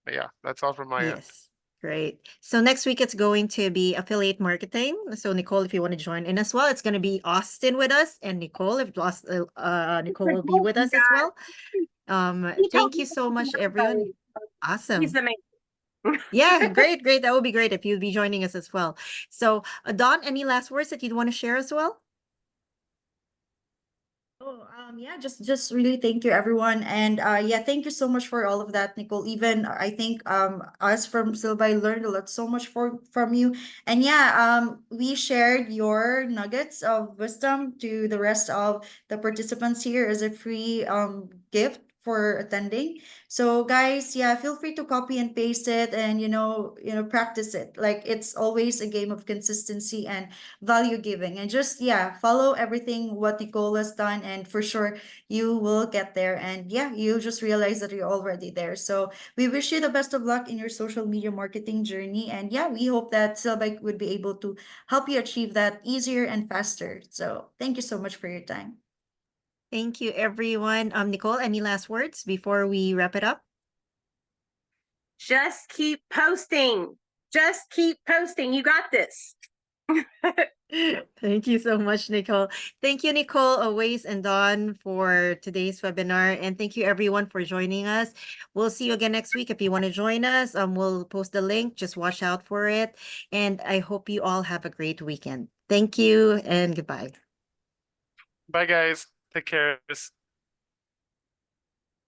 But yeah, that's all from my end. Yes, great. So next week it's going to be affiliate marketing. So Nicole, if you want to join in as well, it's going to be Austin with us, and Nicole, if Nicole will be with us as well. Thank you so much, everyone. Awesome. He's the main. Yeah, great. That would be great if you'd be joining us as well. So Dawn, any last words that you'd want to share as well? Oh, yeah, just really thank you everyone. And yeah, thank you so much for all of that, Nicole. Even I think us from Syllaby learned a lot so much from you. And yeah, we shared your nuggets of wisdom to the rest of the participants here as a free gift for attending. So guys, yeah, feel free to copy and paste it and practice it. Like it's always a game of consistency and value giving, and just yeah, follow everything what Nicole has done, and for sure you will get there. And yeah, you'll just realize that you're already there. So we wish you the best of luck in your social media marketing journey, and yeah, we hope that Syllaby would be able to help you achieve that easier and faster. So thank you so much for your time. Thank you, everyone. Nicole, any last words before we wrap it up? Just keep posting. Just keep posting. You got this. Thank you so much, Nicole. Thank you, Nicole, Awais, and Dawn for today's webinar. And thank you, everyone, for joining us. We'll see you again next week. If you want to join us, we'll post the link. Just watch out for it. And I hope you all have a great weekend. Thank you and goodbye. Bye, guys. Take care.